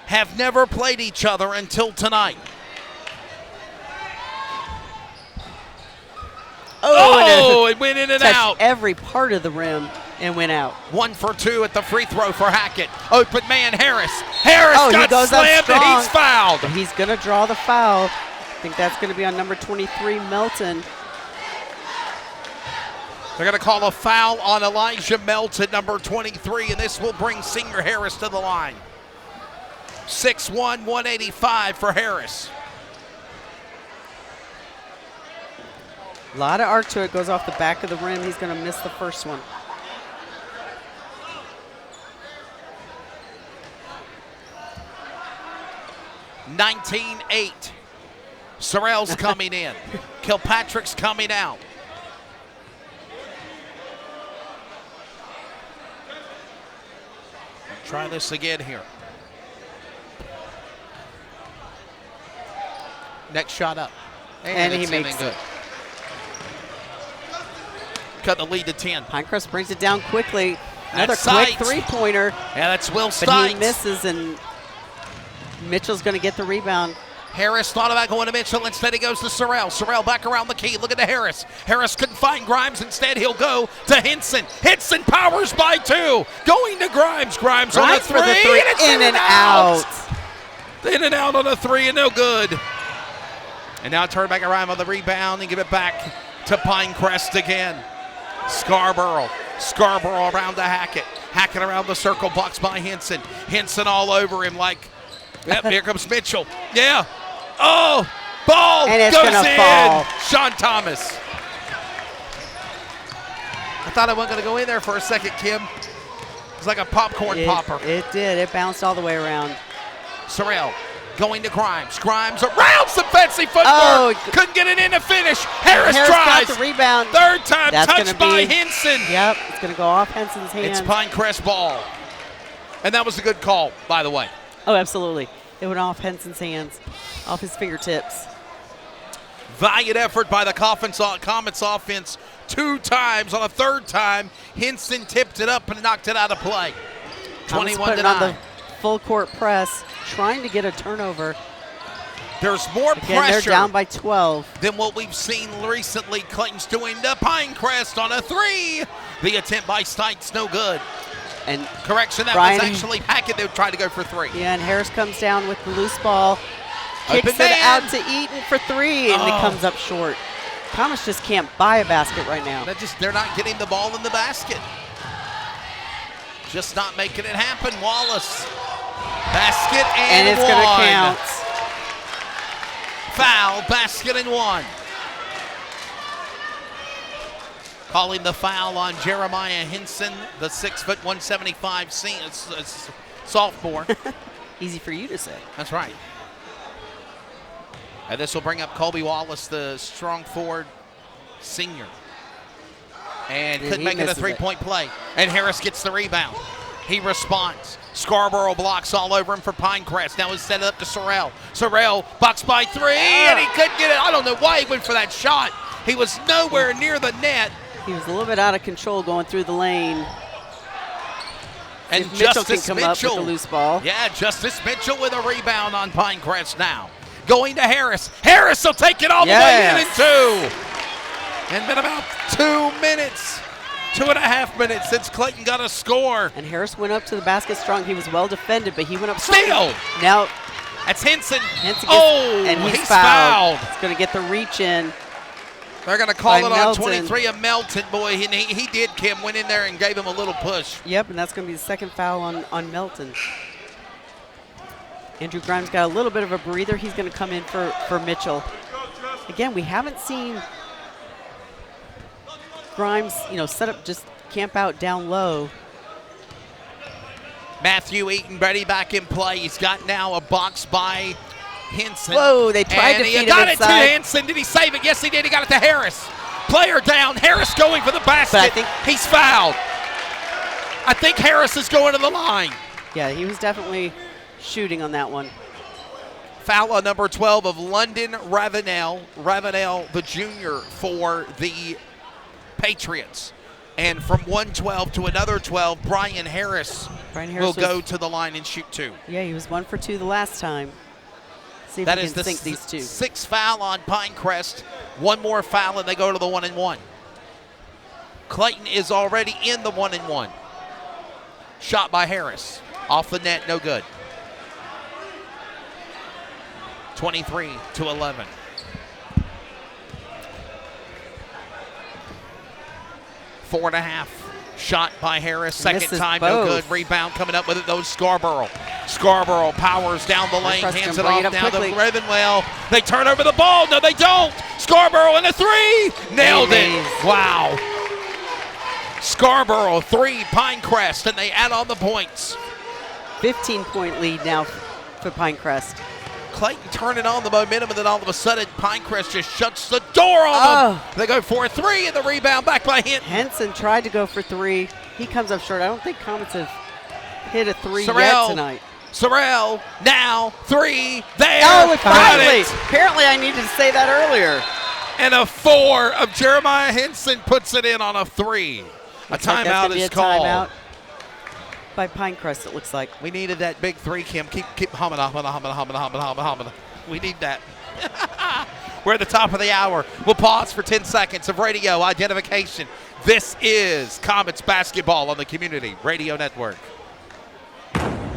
[SPEAKER 7] have never played each other until tonight. It went in and out.
[SPEAKER 5] Every part of the rim and went out.
[SPEAKER 7] 1 for 2 at the free throw for Hackett. Open man, Harris. Harris got slammed and he's fouled.
[SPEAKER 5] He's going to draw the foul. I think that's going to be on number 23, Melton.
[SPEAKER 7] They're going to call a foul on Elijah Melton, number 23, and this will bring senior Harris to the line. 6'1", 185 for Harris.
[SPEAKER 5] A lot of arc to it. Goes off the back of the rim. He's going to miss the first one.
[SPEAKER 7] (19-8). Sorrell's coming in. Kilpatrick's coming out. Try this again here. Next shot up.
[SPEAKER 5] And he makes it.
[SPEAKER 7] Cut the lead to 10.
[SPEAKER 5] Pinecrest brings it down quickly. Another
[SPEAKER 7] That's
[SPEAKER 5] quick
[SPEAKER 7] Sites.
[SPEAKER 5] three-pointer.
[SPEAKER 7] Yeah, that's Will Stites.
[SPEAKER 5] But he misses, and Mitchell's going to get the rebound.
[SPEAKER 7] Harris thought about going to Mitchell. Instead, he goes to Sorrell. Sorrell back around the key. Look at the Harris. Harris couldn't find Grimes. Instead, he'll go to Henson. Henson powers by 2. Going to Grimes. Grimes on a 3.
[SPEAKER 5] For the 3.
[SPEAKER 7] And it's
[SPEAKER 5] in and out.
[SPEAKER 7] In and out on a 3 and no good. And now turn back around on the rebound and give it back to Pinecrest again. Scarborough. Scarborough around to Hackett. Hackett around the circle, boxed by Henson. Henson all over him like, yep, here comes Mitchell. Yeah. Oh, ball
[SPEAKER 5] And it's
[SPEAKER 7] goes
[SPEAKER 5] gonna
[SPEAKER 7] in.
[SPEAKER 5] fall.
[SPEAKER 7] Sean Thomas. I thought I wasn't going to go in there for a second, Kim. It's like a popcorn popper.
[SPEAKER 5] It did. It bounced all the way around.
[SPEAKER 7] Sorrell going to Grimes. Grimes around some fancy footwork.
[SPEAKER 5] Oh.
[SPEAKER 7] Couldn't get it in to finish. Harris
[SPEAKER 5] Got
[SPEAKER 7] tries.
[SPEAKER 5] the rebound.
[SPEAKER 7] Third time
[SPEAKER 5] That's
[SPEAKER 7] touched
[SPEAKER 5] gonna
[SPEAKER 7] by
[SPEAKER 5] be-
[SPEAKER 7] Henson.
[SPEAKER 5] Yep, it's going to go off Henson's hands.
[SPEAKER 7] It's Pinecrest ball. And that was a good call, by the way.
[SPEAKER 5] Oh, absolutely. It went off Henson's hands, off his fingertips.
[SPEAKER 7] Valiant effort by the Comets offense 2 times. On a third time, Henson tipped it up and knocked it out of play.
[SPEAKER 5] Comets
[SPEAKER 7] 21 to
[SPEAKER 5] putting on
[SPEAKER 7] 9.
[SPEAKER 5] the full court press, trying to get a turnover.
[SPEAKER 7] There's more
[SPEAKER 5] Again, they're
[SPEAKER 7] pressure
[SPEAKER 5] down by 12.
[SPEAKER 7] than what we've seen recently. Clayton's doing to Pinecrest on a 3. The attempt by Stites, no good.
[SPEAKER 5] And
[SPEAKER 7] Correction, that
[SPEAKER 5] Brian-
[SPEAKER 7] was actually Hackett that tried to go for 3.
[SPEAKER 5] yeah, and Harris comes down with the loose ball, kicks
[SPEAKER 7] Open
[SPEAKER 5] it
[SPEAKER 7] man.
[SPEAKER 5] out to Eaton for 3, and
[SPEAKER 7] Oh.
[SPEAKER 5] it comes up short. Comets just can't buy a basket right now.
[SPEAKER 7] They're not getting the ball in the basket. Just not making it happen. Wallace. Basket
[SPEAKER 5] And
[SPEAKER 7] and
[SPEAKER 5] it's going to
[SPEAKER 7] one.
[SPEAKER 5] count.
[SPEAKER 7] Foul, basket and 1. Calling the foul on Jeremiah Henson, the 6', 175 sophomore.
[SPEAKER 5] Easy for you to say.
[SPEAKER 7] That's right. And this will bring up Colby Wallace, the strong forward senior. And couldn't
[SPEAKER 5] he
[SPEAKER 7] make it a
[SPEAKER 5] misses it.
[SPEAKER 7] three-point play. And Harris gets the rebound. He responds. Scarborough blocks all over him for Pinecrest. Now it's set up to Sorrell. Sorrell boxed by 3, and he couldn't get it. I don't know why he went for that shot. He was nowhere near the net.
[SPEAKER 5] He was a little bit out of control going through the lane.
[SPEAKER 7] And
[SPEAKER 5] If Mitchell
[SPEAKER 7] Justice
[SPEAKER 5] can come up
[SPEAKER 7] Mitchell.
[SPEAKER 5] with the loose ball.
[SPEAKER 7] Yeah, Justice Mitchell with a rebound on Pinecrest now. Going to Harris. Harris will take it all the way in and 2. And been about 2 minutes, 2.5 minutes since Clayton got a score.
[SPEAKER 5] And Harris went up to the basket strong. He was well defended, but he went up
[SPEAKER 7] Steal!
[SPEAKER 5] Now
[SPEAKER 7] That's Henson.
[SPEAKER 5] Henson gets,
[SPEAKER 7] Oh,
[SPEAKER 5] and he's
[SPEAKER 7] he's
[SPEAKER 5] fouled.
[SPEAKER 7] fouled.
[SPEAKER 5] It's going to get the reach in.
[SPEAKER 7] They're going to call
[SPEAKER 5] By
[SPEAKER 7] it on
[SPEAKER 5] Melton.
[SPEAKER 7] 23 of Melton. Boy, he did, Kim, went in there and gave him a little push.
[SPEAKER 5] Yep, and that's going to be the second foul on Melton. Andrew Grimes got a little bit of a breather. He's going to come in for Mitchell. Again, we haven't seen Grimes, set up, just camp out down low.
[SPEAKER 7] Matthew Eaton ready back in play. He's got now a box by Henson.
[SPEAKER 5] Whoa, they tried to
[SPEAKER 7] and
[SPEAKER 5] feed
[SPEAKER 7] he
[SPEAKER 5] him
[SPEAKER 7] got it to
[SPEAKER 5] inside.
[SPEAKER 7] Henson. Did he save it? Yes, he did. He got it to Harris. Player down. Harris going for the basket.
[SPEAKER 5] But I think-
[SPEAKER 7] he's fouled. I think Harris is going to the line.
[SPEAKER 5] Yeah, he was definitely shooting on that one.
[SPEAKER 7] Foul on number 12 of London Ravenel. Ravenel, the junior for the Patriots. And from one 12 to another 12, Brian Harris will go to the line and shoot 2.
[SPEAKER 5] Yeah, he was 1 for 2 the last time. See if
[SPEAKER 7] That
[SPEAKER 5] he
[SPEAKER 7] is
[SPEAKER 5] can
[SPEAKER 7] the
[SPEAKER 5] sink these 2.
[SPEAKER 7] 6th foul on Pinecrest. One more foul and they go to the 1-and-1. Clayton is already in the 1-and-1. Shot by Harris. Off the net, no good. 23-11. Four and a half. Shot by Harris. Second
[SPEAKER 5] Misses
[SPEAKER 7] time, no
[SPEAKER 5] both.
[SPEAKER 7] good. Rebound coming up with it, though, Scarborough. Scarborough powers down the lane,
[SPEAKER 5] Pinecrest
[SPEAKER 7] hands
[SPEAKER 5] can
[SPEAKER 7] it
[SPEAKER 5] bring
[SPEAKER 7] off
[SPEAKER 5] it up
[SPEAKER 7] down
[SPEAKER 5] quickly.
[SPEAKER 7] to Ravenwell. They turn over the ball. No, they don't. Scarborough in a 3. Nailed it.
[SPEAKER 5] Amazing.
[SPEAKER 7] Wow. Scarborough 3, Pinecrest, and they add on the points.
[SPEAKER 5] 15-point lead now for Pinecrest.
[SPEAKER 7] Clayton turning on the momentum, and then all of a sudden, Pinecrest just shuts the door on them. They go for a 3, and the rebound back by Hinton.
[SPEAKER 5] Henson tried to go for 3. He comes up short. I don't think Comets have hit a 3 yet
[SPEAKER 7] Sorrell.
[SPEAKER 5] tonight.
[SPEAKER 7] Sorrell, now 3, there.
[SPEAKER 5] Oh, it
[SPEAKER 7] got
[SPEAKER 5] finally.
[SPEAKER 7] it.
[SPEAKER 5] Apparently I needed to say that earlier.
[SPEAKER 7] And a 4 of Jeremiah Henson puts it in on a 3. A
[SPEAKER 5] Looks like that's
[SPEAKER 7] timeout
[SPEAKER 5] gonna be
[SPEAKER 7] is
[SPEAKER 5] a
[SPEAKER 7] called.
[SPEAKER 5] timeout by Pinecrest, it looks like.
[SPEAKER 7] We needed that big 3, Kim. Keep humming. We need that. We're at the top of the hour. We'll pause for 10 seconds of radio identification. This is Comets basketball on the Community Radio Network.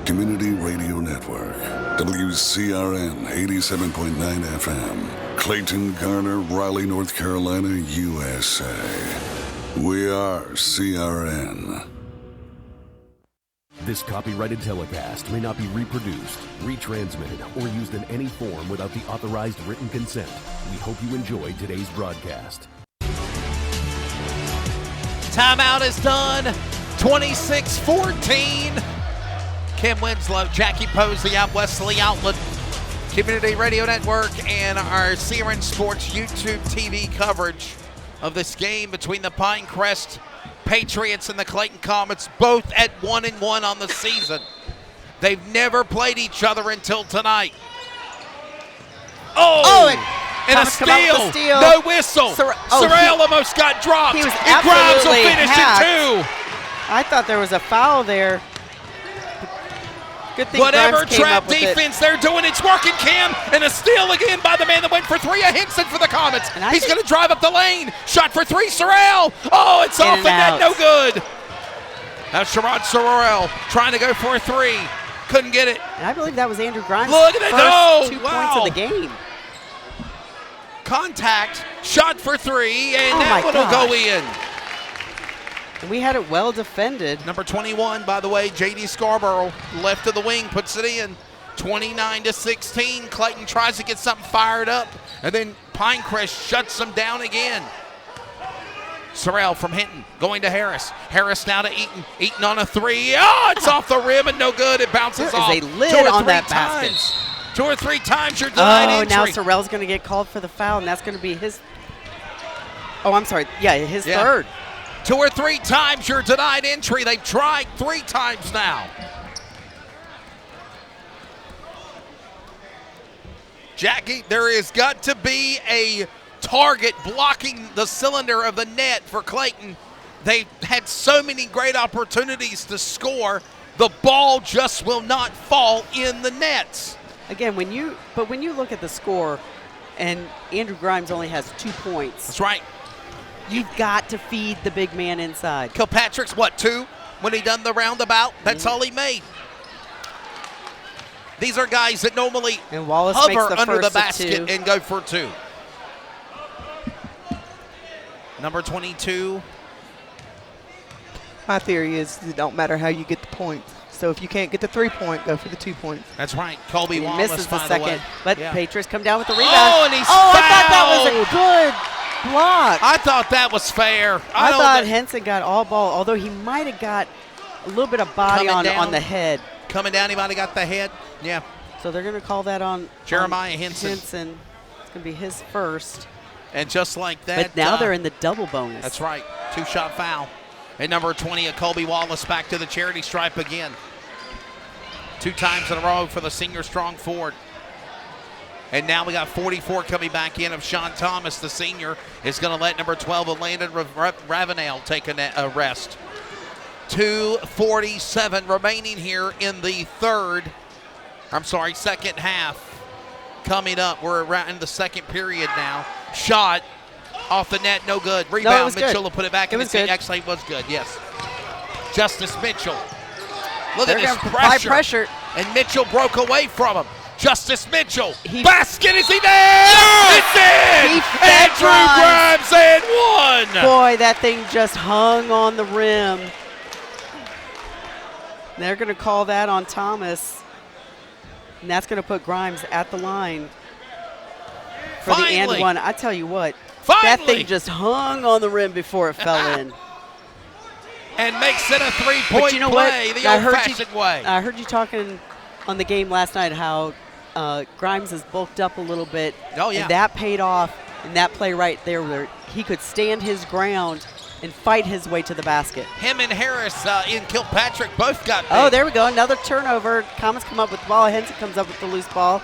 [SPEAKER 2] Community Radio Network. WCRN 87.9 FM. Clayton, Garner, Raleigh, North Carolina, USA. We are CRN.
[SPEAKER 3] This copyrighted telecast may not be reproduced, retransmitted, or used in any form without the authorized written consent. We hope you enjoyed today's broadcast.
[SPEAKER 7] Timeout is done. 26-14. Kim Winslow, Jackie Posey out Wesley Outlet, Community Radio Network, and our CRN Sports YouTube TV coverage of this game between the Pinecrest Patriots and the Clayton Comets, both at 1-1 on the season. They've never played each other until tonight. And a steal. No whistle. Sorrell almost got dropped.
[SPEAKER 5] He was
[SPEAKER 7] and Grimes will
[SPEAKER 5] absolutely
[SPEAKER 7] finish
[SPEAKER 5] hacked.
[SPEAKER 7] it too.
[SPEAKER 5] I thought there was a foul there. Good thing
[SPEAKER 7] Whatever
[SPEAKER 5] Grimes came
[SPEAKER 7] trap
[SPEAKER 5] up with
[SPEAKER 7] defense they're doing, it's working, Kim. And a steal again by the man that went for three, a Henson for the Comets. He's going to drive up the lane. Shot for three, Sorrell. Oh, it's off the net, no good. Now Sherrod Sorrell trying to go for a three. Couldn't get it.
[SPEAKER 5] And I believe that was Andrew Grimes'
[SPEAKER 7] Look at it
[SPEAKER 5] first
[SPEAKER 7] go.
[SPEAKER 5] 2 points of the game.
[SPEAKER 7] Contact, shot for three, and
[SPEAKER 5] Oh
[SPEAKER 7] that
[SPEAKER 5] my
[SPEAKER 7] one will go
[SPEAKER 5] gosh.
[SPEAKER 7] in.
[SPEAKER 5] And we had it well defended.
[SPEAKER 7] Number 21, by the way, J.D. Scarborough, left of the wing, puts it in. 29-16. Clayton tries to get something fired up, and then Pinecrest shuts them down again. Sorrell from Hinton going to Harris. Harris now to Eaton. Eaton on a three. Oh, it's off the rim and no good. It bounces
[SPEAKER 5] There
[SPEAKER 7] off.
[SPEAKER 5] is a lid on that basket.
[SPEAKER 7] 2 or 3 times you're denied entry.
[SPEAKER 5] Now Sorrell's going to get called for the foul, and that's going to be his. Oh, I'm sorry. Yeah, his third.
[SPEAKER 7] 2 or 3 times you're denied entry. They've tried 3 times now. Jackie, there has got to be a target blocking the cylinder of the net for Clayton. They've had so many great opportunities to score. The ball just will not fall in the nets.
[SPEAKER 5] Again, when you look at the score, and Andrew Grimes only has 2 points.
[SPEAKER 7] That's right.
[SPEAKER 5] You've got to feed the big man inside.
[SPEAKER 7] Kilpatrick's what, 2 when he done the roundabout? That's all he made. These are guys that normally
[SPEAKER 5] And Wallace makes
[SPEAKER 7] hover
[SPEAKER 5] the
[SPEAKER 7] under the
[SPEAKER 5] first of
[SPEAKER 7] basket
[SPEAKER 5] 2.
[SPEAKER 7] and go for 2. Number 22.
[SPEAKER 6] My theory is it don't matter how you get the point. So if you can't get the 3-point, go for the 2 points.
[SPEAKER 7] That's right. Colby
[SPEAKER 5] He
[SPEAKER 7] Wallace,
[SPEAKER 5] misses
[SPEAKER 7] by
[SPEAKER 5] the second,
[SPEAKER 7] way.
[SPEAKER 5] but
[SPEAKER 7] Yeah.
[SPEAKER 5] Patriots come down with the rebound.
[SPEAKER 7] Oh, and he's
[SPEAKER 5] I thought that was a
[SPEAKER 7] fouled.
[SPEAKER 5] good block.
[SPEAKER 7] I thought that was fair.
[SPEAKER 5] I
[SPEAKER 7] don't
[SPEAKER 5] thought
[SPEAKER 7] know-
[SPEAKER 5] Henson got all ball, although he might have got a little bit of body
[SPEAKER 7] Coming
[SPEAKER 5] on
[SPEAKER 7] down.
[SPEAKER 5] the head.
[SPEAKER 7] Coming down, he might have got the head. Yeah.
[SPEAKER 5] So they're going to call that on
[SPEAKER 7] Jeremiah
[SPEAKER 5] on
[SPEAKER 7] Henson.
[SPEAKER 5] It's going to be his first.
[SPEAKER 7] And just like that.
[SPEAKER 5] But now they're in the double bonus.
[SPEAKER 7] That's right. 2-shot foul. And number 20, Colby Wallace back to the charity stripe again. 2 times in a row for the senior strong forward. And now we got 44 coming back in of Sean Thomas. The senior is going to let number 12, Landon Ravenel, take a rest. 2:47 remaining here in the second half. Coming up, we're around in the second period now. Shot off the net, no good. Rebound,
[SPEAKER 5] was
[SPEAKER 7] Mitchell
[SPEAKER 5] good.
[SPEAKER 7] will put it back
[SPEAKER 5] It
[SPEAKER 7] in
[SPEAKER 5] was
[SPEAKER 7] the
[SPEAKER 5] good.
[SPEAKER 7] Actually, it was good, yes. Justice Mitchell. Look
[SPEAKER 5] They're
[SPEAKER 7] at this
[SPEAKER 5] gonna apply
[SPEAKER 7] pressure.
[SPEAKER 5] pressure.
[SPEAKER 7] And Mitchell broke away from him. Justice Mitchell.
[SPEAKER 5] He-
[SPEAKER 7] Basket, is he there? It's in!
[SPEAKER 5] He fed
[SPEAKER 7] Andrew
[SPEAKER 5] Grimes.
[SPEAKER 7] Grimes and 1!
[SPEAKER 5] Boy, that thing just hung on the rim. They're going to call that on Thomas. And that's going to put Grimes at the line for the and
[SPEAKER 7] Finally.
[SPEAKER 5] one. I tell you what,
[SPEAKER 7] Finally.
[SPEAKER 5] that thing just hung on the rim before it fell in.
[SPEAKER 7] And makes it a 3-point
[SPEAKER 5] But you know
[SPEAKER 7] play
[SPEAKER 5] what?
[SPEAKER 7] the old-fashioned way.
[SPEAKER 5] I heard you talking on the game last night how Grimes has bulked up a little bit.
[SPEAKER 7] Oh, yeah.
[SPEAKER 5] And that paid off in that play right there where he could stand his ground and fight his way to the basket.
[SPEAKER 7] Him and Harris in Kilpatrick both got big.
[SPEAKER 5] Oh, there we go. Another turnover. Comets come up with the ball. Henson comes up with the loose ball.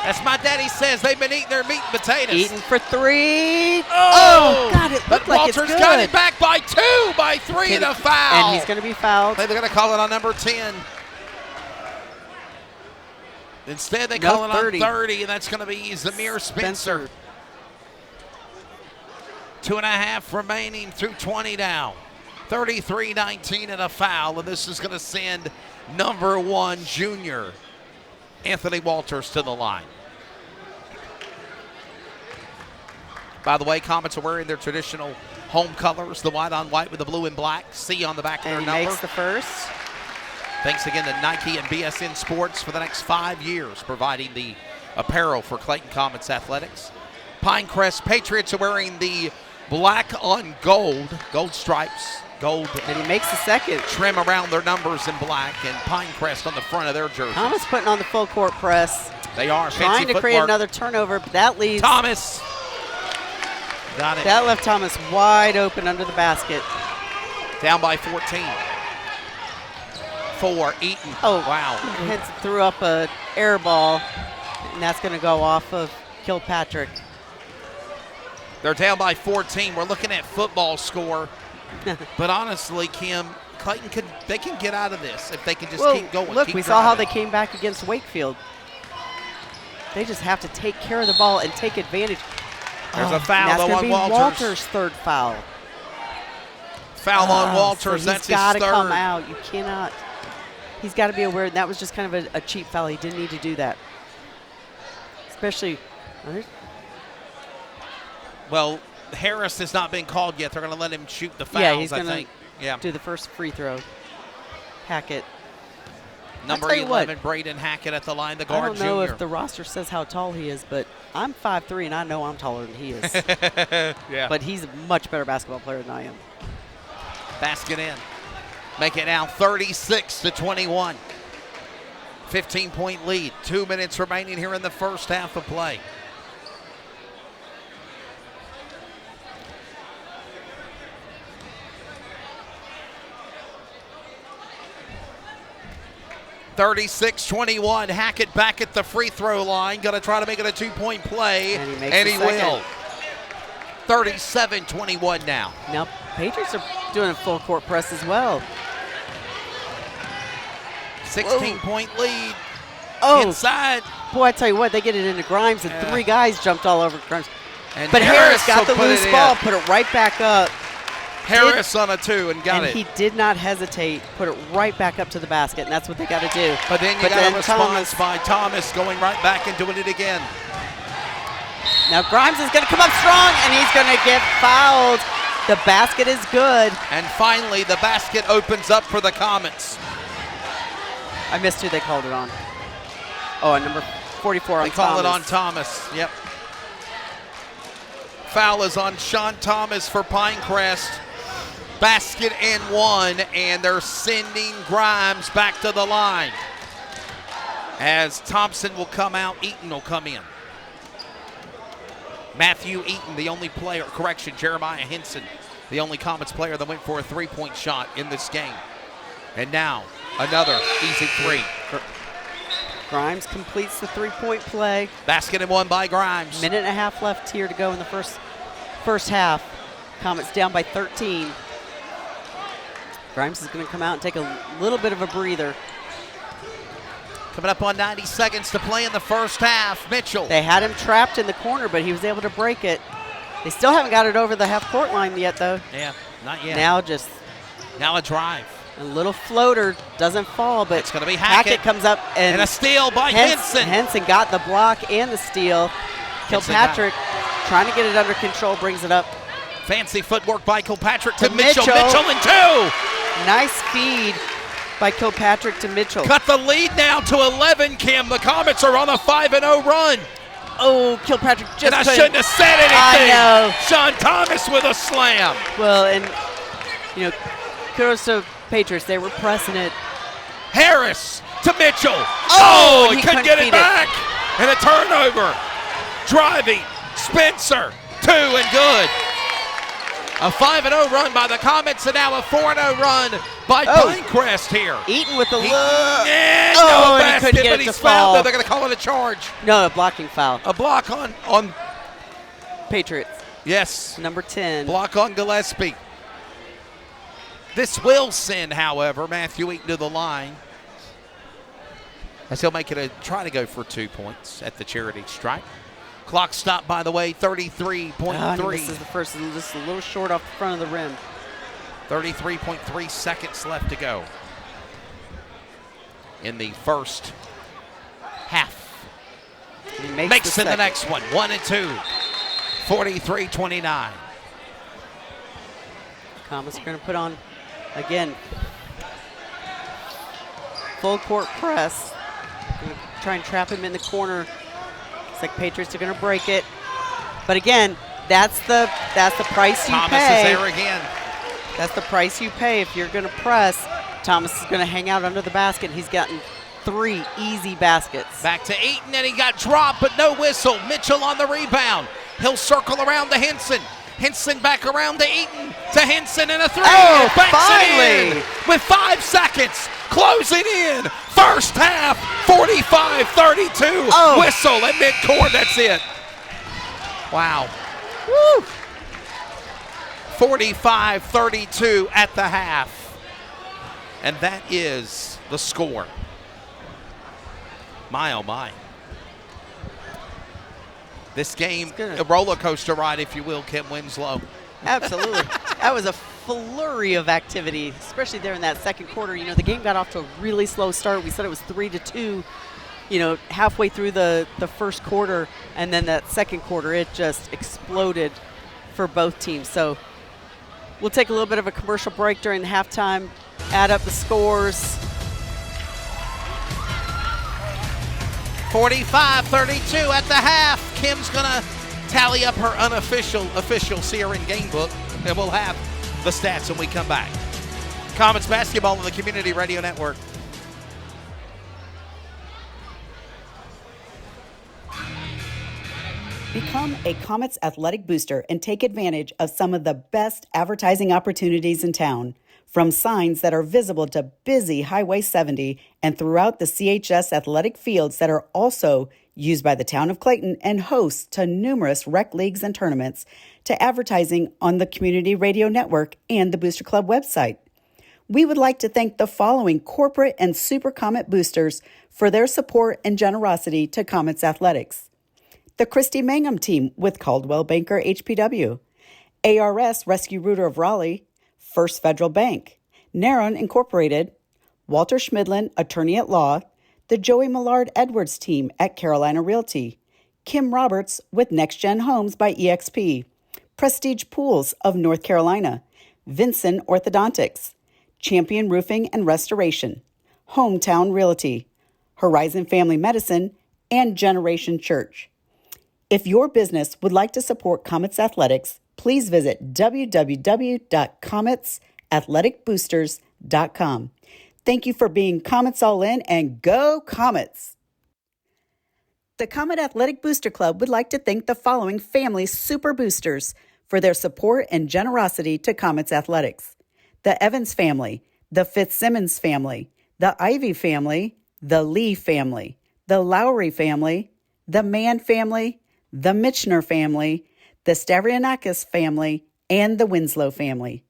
[SPEAKER 7] As my daddy says, they've been eating their meat and potatoes.
[SPEAKER 5] Eaton for 3.
[SPEAKER 7] Oh,
[SPEAKER 5] God, it
[SPEAKER 7] but
[SPEAKER 5] looked like it's
[SPEAKER 7] Walters
[SPEAKER 5] good.
[SPEAKER 7] got it back by 2, by 3, and a foul.
[SPEAKER 5] And he's going to be fouled.
[SPEAKER 7] They're going to call it on number 10. Instead, they
[SPEAKER 5] No,
[SPEAKER 7] call it
[SPEAKER 5] 30.
[SPEAKER 7] on 30, and that's going to be Zamir Spencer. 2.5 remaining through 20 now. 33-19 and a foul, and this is going to send number 1 junior Anthony Walters to the line. By the way, Comets are wearing their traditional home colors, the white on white with the blue and black, C on the back of
[SPEAKER 5] And
[SPEAKER 7] their
[SPEAKER 5] he
[SPEAKER 7] number.
[SPEAKER 5] makes the first.
[SPEAKER 7] Thanks again to Nike and BSN Sports for the next 5 years, providing the apparel for Clayton Comets athletics. Pinecrest Patriots are wearing the black on gold stripes, gold
[SPEAKER 5] And he makes the second.
[SPEAKER 7] trim around their numbers in black, and Pinecrest on the front of their jerseys.
[SPEAKER 5] Thomas putting on the full court press.
[SPEAKER 7] They are
[SPEAKER 5] Trying
[SPEAKER 7] fancy
[SPEAKER 5] to create
[SPEAKER 7] footwork.
[SPEAKER 5] another turnover, but that leaves.
[SPEAKER 7] Thomas got it.
[SPEAKER 5] That left Thomas wide open under the basket.
[SPEAKER 7] Down by 14. For Eaton.
[SPEAKER 5] Oh,
[SPEAKER 7] wow.
[SPEAKER 5] Henson threw up a air ball, and that's going to go off of Kilpatrick.
[SPEAKER 7] They're down by 14. We're looking at football score. But honestly, Kim, Clayton they can get out of this if they can just keep going.
[SPEAKER 5] Look,
[SPEAKER 7] keep
[SPEAKER 5] we saw how
[SPEAKER 7] driving.
[SPEAKER 5] they came back against Wakefield. They just have to take care of the ball and take advantage.
[SPEAKER 7] There's a
[SPEAKER 5] and
[SPEAKER 7] foul
[SPEAKER 5] that's
[SPEAKER 7] though
[SPEAKER 5] gonna
[SPEAKER 7] on
[SPEAKER 5] be
[SPEAKER 7] Walters.
[SPEAKER 5] Walters' third foul.
[SPEAKER 7] Foul on Walters.
[SPEAKER 5] So
[SPEAKER 7] That's
[SPEAKER 5] he's got to
[SPEAKER 7] his
[SPEAKER 5] come
[SPEAKER 7] third.
[SPEAKER 5] out. You cannot. He's got to be aware. That was just kind of a cheap foul. He didn't need to do that. Especially.
[SPEAKER 7] Well, Harris has not been called yet. They're going to let him shoot the fouls,
[SPEAKER 5] Yeah, he's
[SPEAKER 7] I
[SPEAKER 5] going
[SPEAKER 7] think. Yeah.
[SPEAKER 5] to do the first free throw. Hackett.
[SPEAKER 7] Number
[SPEAKER 5] tell you what,
[SPEAKER 7] 11, Braden Hackett at the line, the
[SPEAKER 5] I
[SPEAKER 7] guard
[SPEAKER 5] don't know
[SPEAKER 7] junior.
[SPEAKER 5] if the roster says how tall he is, but I'm 5'3", and I know I'm taller than he is.
[SPEAKER 7] Yeah.
[SPEAKER 5] But he's a much better basketball player than I am.
[SPEAKER 7] Basket in. Make it now 36-21. 15-point lead. 2 minutes remaining here in the first half of play. (36-21). Hackett back at the free throw line. Going to try to make it a 2-point play.
[SPEAKER 5] And he makes
[SPEAKER 7] and
[SPEAKER 5] the
[SPEAKER 7] he
[SPEAKER 5] second.
[SPEAKER 7] will. 37-21 now.
[SPEAKER 5] Now, Patriots are doing a full court press as well.
[SPEAKER 7] 16-point lead.
[SPEAKER 5] Oh,
[SPEAKER 7] Inside.
[SPEAKER 5] boy, I tell you what, they get it into Grimes, and three guys jumped all over Grimes.
[SPEAKER 7] And
[SPEAKER 5] But Harris got
[SPEAKER 7] will
[SPEAKER 5] the
[SPEAKER 7] put
[SPEAKER 5] loose
[SPEAKER 7] it
[SPEAKER 5] ball,
[SPEAKER 7] in.
[SPEAKER 5] put it right back up,
[SPEAKER 7] Harris on a 2 and got
[SPEAKER 5] and
[SPEAKER 7] it.
[SPEAKER 5] he did not hesitate, put it right back up to the basket, and that's what they got to do.
[SPEAKER 7] But then you got a response
[SPEAKER 5] Thomas,
[SPEAKER 7] by Thomas going right back and doing it again.
[SPEAKER 5] now Grimes is going to come up strong, and he's going to get fouled. The basket is good.
[SPEAKER 7] And finally, the basket opens up for the Comets.
[SPEAKER 5] I missed who they called it on. Oh, and number 44 on
[SPEAKER 7] They call
[SPEAKER 5] Thomas.
[SPEAKER 7] it on Thomas. Yep. Foul is on Sean Thomas for Pinecrest. Basket and one, and they're sending Grimes back to the line. As Thompson will come out, Eaton will come in. Matthew Eaton, the only player, correction, Jeremiah Henson, the only Comets player that went for a three-point shot in this game. And now, another easy three.
[SPEAKER 5] Grimes completes the three-point play.
[SPEAKER 7] Basket and one by Grimes.
[SPEAKER 5] Minute and a half left here to go in the first half. Comets down by 13. Grimes is going to come out and take a little bit of a breather.
[SPEAKER 7] Coming up on 90 seconds to play in the first half. Mitchell.
[SPEAKER 5] They had him trapped in the corner, but he was able to break it. They still haven't got it over the half-court line yet, though.
[SPEAKER 7] Yeah, not yet.
[SPEAKER 5] Now
[SPEAKER 7] a drive.
[SPEAKER 5] a little floater, doesn't fall, but
[SPEAKER 7] It's going to be Hackett.
[SPEAKER 5] comes up
[SPEAKER 7] And a steal by Henson.
[SPEAKER 5] Henson got the block and the steal. Kilpatrick trying to get it under control, brings it up.
[SPEAKER 7] Fancy footwork by Kilpatrick to
[SPEAKER 5] To
[SPEAKER 7] Mitchell.
[SPEAKER 5] Mitchell.
[SPEAKER 7] Mitchell and two.
[SPEAKER 5] Nice feed by Kilpatrick to Mitchell.
[SPEAKER 7] Cut the lead now to 11, Kim. The Comets are on a 5-0 run.
[SPEAKER 5] Oh, Kilpatrick just
[SPEAKER 7] And I
[SPEAKER 5] couldn't-
[SPEAKER 7] shouldn't have said anything.
[SPEAKER 5] I know.
[SPEAKER 7] Sean Thomas with a slam.
[SPEAKER 5] Well, and, kudos to Patriots. They were pressing it.
[SPEAKER 7] Harris to Mitchell.
[SPEAKER 5] Oh,
[SPEAKER 7] he
[SPEAKER 5] he
[SPEAKER 7] couldn't
[SPEAKER 5] couldn't
[SPEAKER 7] get it
[SPEAKER 5] feed it.
[SPEAKER 7] back. And a turnover. Driving. Spencer. 2 and good. A 5-0 run by the Comets and now a 4-0 run by Pinecrest here.
[SPEAKER 5] Eaton with the
[SPEAKER 7] He-
[SPEAKER 5] look.
[SPEAKER 7] Yeah,
[SPEAKER 5] Oh,
[SPEAKER 7] no
[SPEAKER 5] and he
[SPEAKER 7] basket,
[SPEAKER 5] couldn't get
[SPEAKER 7] but
[SPEAKER 5] it
[SPEAKER 7] he's
[SPEAKER 5] to
[SPEAKER 7] fouled.
[SPEAKER 5] fall.
[SPEAKER 7] No, they're going to call it a charge.
[SPEAKER 5] No, a blocking foul.
[SPEAKER 7] A block on
[SPEAKER 5] Patriots,
[SPEAKER 7] yes,
[SPEAKER 5] number 10.
[SPEAKER 7] block on Gillespie. This will send, however, Matthew Eaton to the line. As he'll make it try to go for 2 points at the charity stripe. Clock stop, by the way, 33.3.
[SPEAKER 5] This is the first, just a little short off the front of the rim.
[SPEAKER 7] 33.3 seconds left to go in the first half.
[SPEAKER 5] He
[SPEAKER 7] Makes
[SPEAKER 5] the
[SPEAKER 7] in the
[SPEAKER 5] second.
[SPEAKER 7] next one, 1 and 2. 43-29.
[SPEAKER 5] Comets are going to put on, again, full court press. Gonna try and trap him in the corner. Looks like Patriots are going to break it. But again, that's the price you
[SPEAKER 7] Thomas
[SPEAKER 5] pay.
[SPEAKER 7] is there again.
[SPEAKER 5] That's the price you pay if you're going to press. Thomas is going to hang out under the basket. He's gotten 3 easy baskets.
[SPEAKER 7] Back to Eaton, and he got dropped, but no whistle. Mitchell on the rebound. He'll circle around to Henson. Henson back around to Eaton, to Henson, and a 3.
[SPEAKER 5] Oh,
[SPEAKER 7] Banks
[SPEAKER 5] finally!
[SPEAKER 7] it in with 5 seconds. Closing in. First half, 45-32.
[SPEAKER 5] Oh.
[SPEAKER 7] Whistle at midcourt, that's it. Wow.
[SPEAKER 5] Woo!
[SPEAKER 7] 45-32 at the half. And that is the score. My, oh my. This game, a roller coaster ride, if you will, Kim Winslow.
[SPEAKER 5] Absolutely. That was a flurry of activity, especially there in that second quarter. You know, the game got off to a really slow start. We said it was 3-2, you know, halfway through the first quarter, and then that second quarter, it just exploded for both teams. So we'll take a little bit of a commercial break during the halftime, add up the scores.
[SPEAKER 7] 45-32 at the half. Kim's gonna tally up her unofficial CRN game book, and we'll have the stats when we come back. Comets basketball on the Community Radio Network.
[SPEAKER 9] Become a Comets athletic booster and take advantage of some of the best advertising opportunities in town. From signs that are visible to busy Highway 70 and throughout the CHS athletic fields that are also used by the town of Clayton and host to numerous rec leagues and tournaments, to advertising on the Community Radio Network and the Booster Club website. We would like to thank the following corporate and Super Comet boosters for their support and generosity to Comets athletics. The Christy Mangum team with Caldwell Banker HPW, ARS Rescue Rooter of Raleigh, First Federal Bank, Narron Incorporated, Walter Schmidlin, Attorney at Law, the Joey Millard Edwards team at Carolina Realty, Kim Roberts with Next Gen Homes by EXP, Prestige Pools of North Carolina, Vinson Orthodontics, Champion Roofing and Restoration, Hometown Realty, Horizon Family Medicine, and Generation Church. If your business would like to support Comets Athletics, please visit www.cometsathleticboosters.com. Thank you for being Comets All In, and go Comets! The Comet Athletic Booster Club would like to thank the following family super boosters for their support and generosity to Comets Athletics: the Evans family, the Fitzsimmons family, the Ivy family, the Lee family, the Lowry family, the Mann family, the Mitchner family, the Stavrianakis family, and the Winslow family.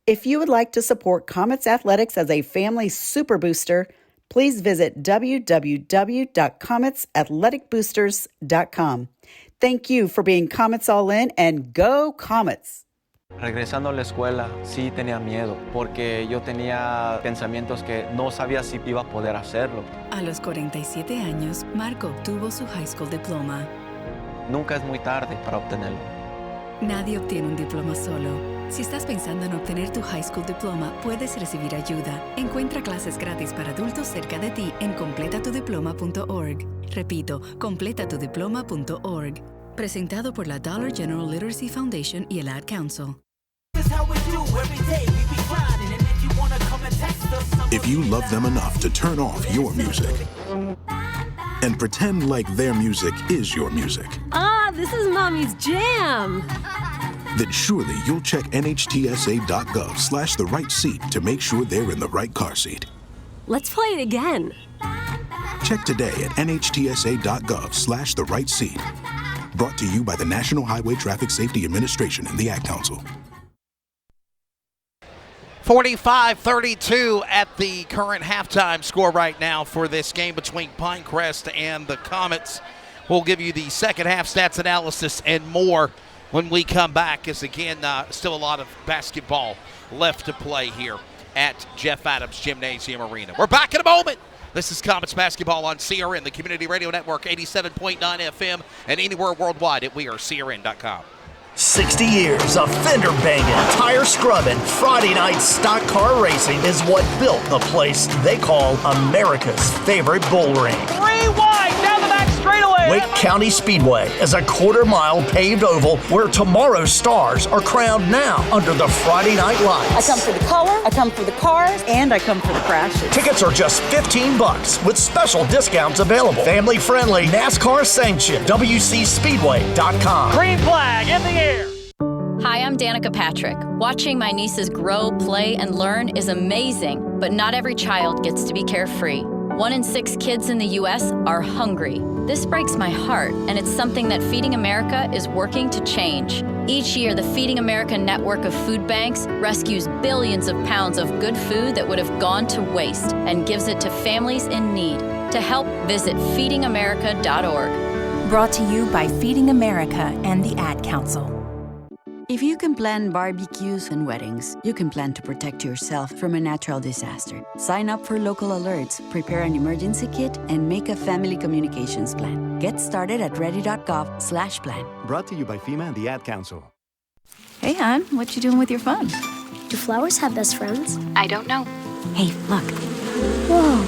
[SPEAKER 9] If you would like to support Comets Athletics as a family super booster, please visit www.cometsathleticboosters.com. Thank you for being Comets All In, and go Comets!
[SPEAKER 10] Regresando a la escuela, sí tenía miedo, porque yo tenía pensamientos que no sabía si iba a poder hacerlo.
[SPEAKER 11] A los 47 años, Marco obtuvo su high school diploma.
[SPEAKER 10] Nunca es muy tarde para obtenerlo.
[SPEAKER 11] Nadie obtiene un diploma solo. Si estás pensando en obtener tu high school diploma, puedes recibir ayuda. Encuentra clases gratis para adultos cerca de ti en completatudiploma.org. Repito, completatudiploma.org. Presentado por la Dollar General Literacy Foundation y el Ad Council.
[SPEAKER 12] If you love them enough to turn off your music and pretend like their music is your music.
[SPEAKER 13] Ah, this is Mommy's jam.
[SPEAKER 12] Then surely you'll check nhtsa.gov/the right seat to make sure they're in the right car seat.
[SPEAKER 13] Let's play it again.
[SPEAKER 12] Check today at nhtsa.gov/the right seat. Brought to you by the National Highway Traffic Safety Administration and the Ad Council.
[SPEAKER 7] 45-32 at the current halftime score right now for this game between Pinecrest and the Comets. We'll give you the second half stats analysis and more when we come back, as again, still a lot of basketball left to play here at Jeff Adams Gymnasium Arena. We're back in a moment. This is Comets basketball on CRN, the Community Radio Network, 87.9 FM, and anywhere worldwide at wearecrn.com.
[SPEAKER 14] 60 years of fender banging, tire scrubbing, Friday night stock car racing is what built the place they call America's favorite bull ring.
[SPEAKER 6] 3 wide down the back straightaway.
[SPEAKER 14] Wake County Speedway is a quarter-mile paved oval where tomorrow's stars are crowned now under the Friday night lights.
[SPEAKER 15] I come for the color, I come for the cars, and I come for the crashes.
[SPEAKER 14] Tickets are just $15 with special discounts available. Family-friendly, NASCAR sanctioned, WCSpeedway.com.
[SPEAKER 6] Green flag in the air.
[SPEAKER 16] Hi, I'm Danica Patrick. Watching my nieces grow, play, and learn is amazing, but not every child gets to be carefree. 1 in 6 kids in the U.S. are hungry. This breaks my heart, and it's something that Feeding America is working to change. Each year, the Feeding America network of food banks rescues billions of pounds of good food that would have gone to waste and gives it to families in need. To help, visit feedingamerica.org.
[SPEAKER 11] Brought to you by Feeding America and the Ad Council.
[SPEAKER 17] If you can plan barbecues and weddings, you can plan to protect yourself from a natural disaster. Sign up for local alerts, prepare an emergency kit, and make a family communications plan. Get started at ready.gov/plan.
[SPEAKER 18] Brought to you by FEMA and the Ad Council.
[SPEAKER 11] Hey, hon, what you doing with your phone?
[SPEAKER 19] Do flowers have best friends?
[SPEAKER 11] I don't know.
[SPEAKER 17] Hey, look.
[SPEAKER 19] Whoa.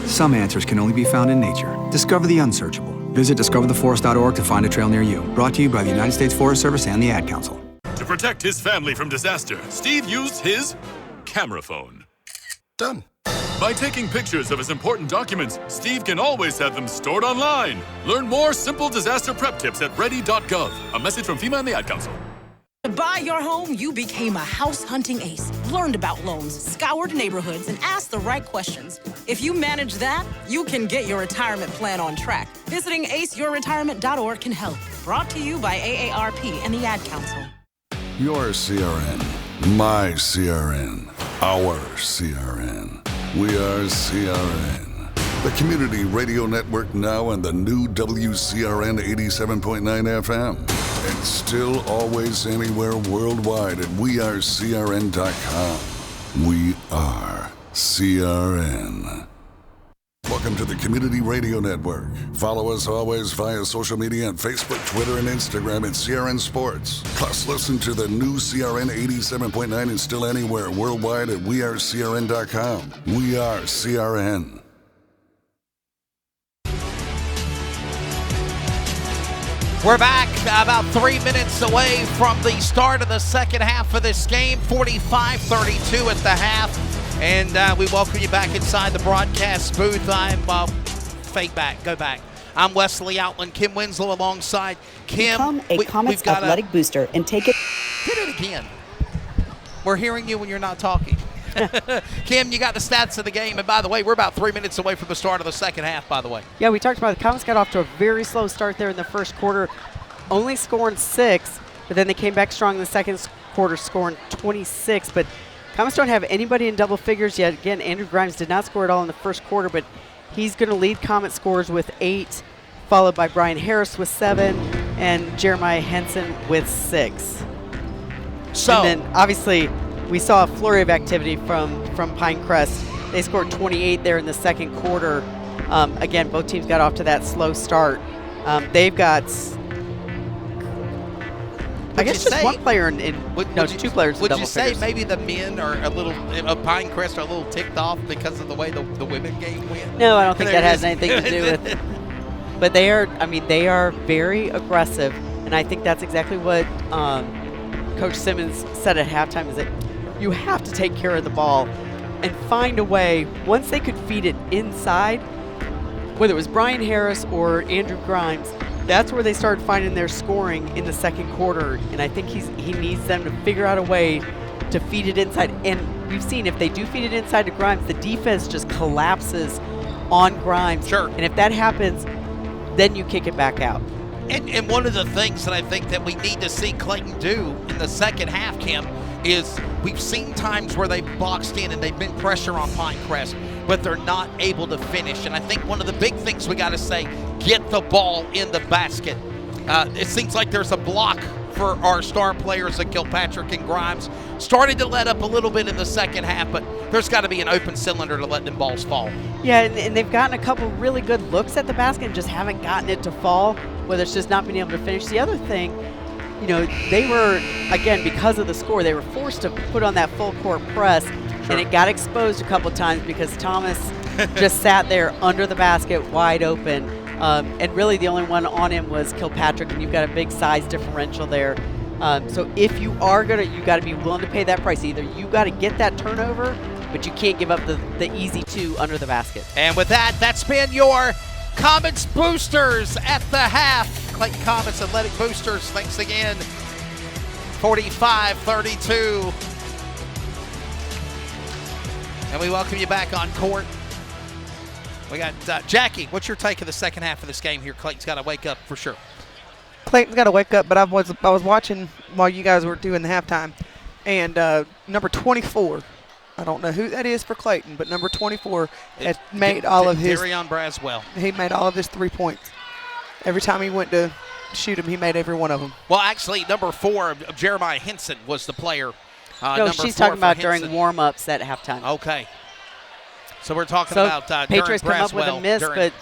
[SPEAKER 20] Some answers can only be found in nature. Discover the unsearchable. Visit discovertheforest.org to find a trail near you. Brought to you by the United States Forest Service and the Ad Council.
[SPEAKER 8] To protect his family from disaster, Steve used his camera phone.
[SPEAKER 2] Done.
[SPEAKER 8] By taking pictures of his important documents, Steve can always have them stored online. Learn more simple disaster prep tips at ready.gov. A message from FEMA and the Ad Council.
[SPEAKER 21] To buy your home, you became a house hunting ace, learned about loans, scoured neighborhoods, and asked the right questions. If you manage that, you can get your retirement plan on track. Visiting aceyourretirement.org can help. Brought to you by AARP and the Ad Council.
[SPEAKER 2] Your CRN, my CRN, our CRN. We are CRN. The Community Radio Network now and the new WCRN 87.9 FM. And still always anywhere worldwide at wearecrn.com. We are CRN. Welcome to the Community Radio Network. Follow us always via social media on Facebook, Twitter, and Instagram at CRN Sports. Plus, listen to the new CRN 87.9 and still anywhere worldwide at wearecrn.com. We are CRN.
[SPEAKER 7] We're back about 3 minutes away from the start of the second half of this game, 45-32 at the half. And we welcome you back inside the broadcast booth. I'm fade back, go back. I'm Wesley Outland, Kim Winslow alongside Kim.
[SPEAKER 9] Become a Comets athletic booster and take it.
[SPEAKER 7] Hit it again. We're hearing you when you're not talking. Kim, you got the stats of the game. And by the way, we're about 3 minutes away from the start of the second half, by the way.
[SPEAKER 5] Yeah, we talked about the Comets got off to a very slow start there in the first quarter, only scoring 6, but then they came back strong in the second quarter, scoring 26. But Comets don't have anybody in double figures yet. Again, Andrew Grimes did not score at all in the first quarter, but he's going to lead Comet scores with 8, followed by Brian Harris with 7, and Jeremiah Henson with 6.
[SPEAKER 7] So,
[SPEAKER 5] and then, obviously, we saw a flurry of activity from Pinecrest. They scored 28 there in the second quarter. Again, both teams got off to that slow start. They've got, I guess, just one player in two players in double figures.
[SPEAKER 7] Would you say maybe the men are a little, Pinecrest are a little ticked off because of the way the women game went?
[SPEAKER 5] No, I don't think that has anything to do with it. But they are very aggressive, and I think that's exactly what Coach Simmons said at halftime, is that you have to take care of the ball and find a way. Once they could feed it inside, whether it was Brian Harris or Andrew Grimes, that's where they started finding their scoring in the second quarter. And I think he needs them to figure out a way to feed it inside. And we've seen if they do feed it inside to Grimes, the defense just collapses on Grimes.
[SPEAKER 7] Sure.
[SPEAKER 5] And if that happens, then you kick it back out.
[SPEAKER 7] And one of the things that I think that we need to see Clayton do in the second half, Kim, is we've seen times where they've boxed in and they've been pressure on Pinecrest, but they're not able to finish. And I think one of the big things we got to say, get the ball in the basket. It seems like there's a block for our star players at Kilpatrick and Grimes. Started to let up a little bit in the second half, but there's got to be an open cylinder to let them balls fall.
[SPEAKER 5] Yeah, and they've gotten a couple really good looks at the basket and just haven't gotten it to fall, whether it's just not being able to finish. The other thing you know, they were, again, because of the score, they were forced to put on that full court press, and it got exposed a couple times because Thomas just sat there under the basket wide open. And really the only one on him was Kilpatrick, and you've got a big size differential there. So if you are you got to be willing to pay that price. Either you got to get that turnover, but you can't give up the easy 2 under the basket.
[SPEAKER 7] And with that, that's been your Comets Boosters at the half. Clayton Comets Athletic Boosters, thanks again. 45-32. And we welcome you back on court. We got Jackie, what's your take of the second half of this game here? Clayton's got to wake up for sure.
[SPEAKER 6] Clayton's got to wake up, but I was watching while you guys were doing the halftime, and number 24, I don't know who that is for Clayton, but number 24 had made all of his.
[SPEAKER 7] Darion Braswell.
[SPEAKER 6] He made all of his 3 points. Every time he went to shoot him, he made every one of them.
[SPEAKER 7] Well, actually, number 4 of Jeremiah Henson was the player.
[SPEAKER 5] No, she's talking about during warm-ups at halftime.
[SPEAKER 7] Okay. So we're talking about
[SPEAKER 5] Patriots
[SPEAKER 7] during
[SPEAKER 5] come up with a miss,
[SPEAKER 7] during,
[SPEAKER 5] but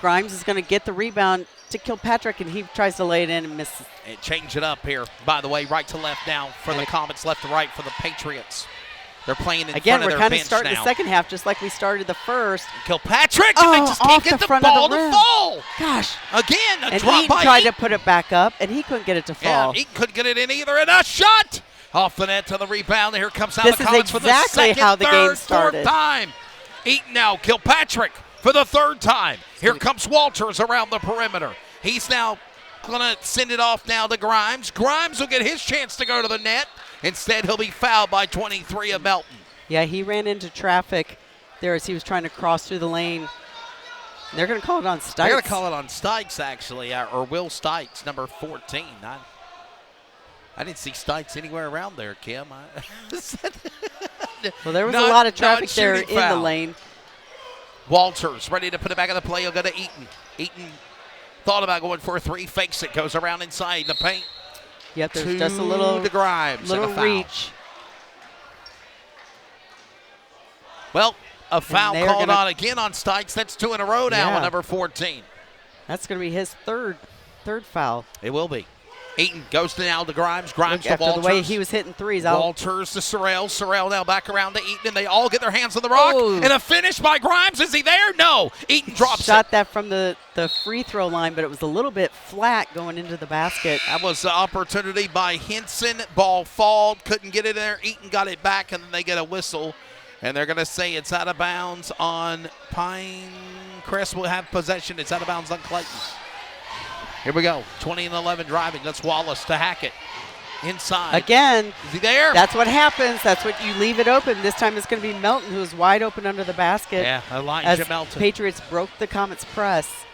[SPEAKER 5] Grimes is going to get the rebound to Kilpatrick, and he tries to lay it in and misses.
[SPEAKER 7] And change it up here, by the way, right to left now for the Comets, left to right for the Patriots. They're playing in
[SPEAKER 5] again,
[SPEAKER 7] front of their bench now.
[SPEAKER 5] we're kind of starting the second half just like we started the first.
[SPEAKER 7] Kilpatrick, and they just can't get the ball to fall.
[SPEAKER 5] Gosh.
[SPEAKER 7] Again, a
[SPEAKER 5] and
[SPEAKER 7] drop
[SPEAKER 5] Eaton
[SPEAKER 7] by
[SPEAKER 5] tried
[SPEAKER 7] Eaton.
[SPEAKER 5] to put it back up, and he couldn't get it to fall.
[SPEAKER 7] Yeah, Eaton couldn't get it in either, and a shot off the net to the rebound. Here comes out
[SPEAKER 5] this
[SPEAKER 7] the Comets
[SPEAKER 5] is
[SPEAKER 7] for the
[SPEAKER 5] exactly
[SPEAKER 7] second,
[SPEAKER 5] how the
[SPEAKER 7] third,
[SPEAKER 5] game started.
[SPEAKER 7] fourth time. Eaton now, Kilpatrick for the 3rd time. Here comes Walters around the perimeter. He's now going to send it off now to Grimes. Grimes will get his chance to go to the net. Instead, he'll be fouled by 23 of Melton.
[SPEAKER 5] Yeah, he ran into traffic there as he was trying to cross through the lane. They're going to call it on Stikes.
[SPEAKER 7] They're going to call it on Stikes, actually, or Will Stikes, number 14. I didn't see Stikes anywhere around there, Kim.
[SPEAKER 5] Well, there was a lot of traffic there in the lane.
[SPEAKER 7] Walters ready to put it back in the play. He'll go to Eaton. Eaton thought about going for a 3, fakes it, goes around inside the paint.
[SPEAKER 5] Yep, there's just a little
[SPEAKER 7] to Grimes,
[SPEAKER 5] little
[SPEAKER 7] and a foul.
[SPEAKER 5] reach.
[SPEAKER 7] Well, a foul called on again on Stikes. That's 2 in a row now on number 14.
[SPEAKER 5] That's going to be his third foul.
[SPEAKER 7] It will be. Eaton goes now to Grimes. Grimes to
[SPEAKER 5] after
[SPEAKER 7] Walters.
[SPEAKER 5] the way he was hitting threes.
[SPEAKER 7] Walters to Sorrell. Sorrell now back around to Eaton, and they all get their hands on the rock. And a finish by Grimes. Is he there? No. Eaton drops
[SPEAKER 5] Shot that from the free throw line, but it was a little bit flat going into the basket.
[SPEAKER 7] That was an opportunity by Henson. Ball fall. Couldn't get it in there. Eaton got it back, and then they get a whistle. And they're going to say it's out of bounds on Pinecrest. Will have possession. It's out of bounds on Clayton. Here we go. 20-11 driving. That's Wallace to Hackett. Inside.
[SPEAKER 5] Again.
[SPEAKER 7] Is he there?
[SPEAKER 5] That's what happens. That's what you leave it open. This time it's going to be Melton, who's wide open under the basket.
[SPEAKER 7] Yeah, Elijah Melton.
[SPEAKER 5] Patriots broke the Comets' press.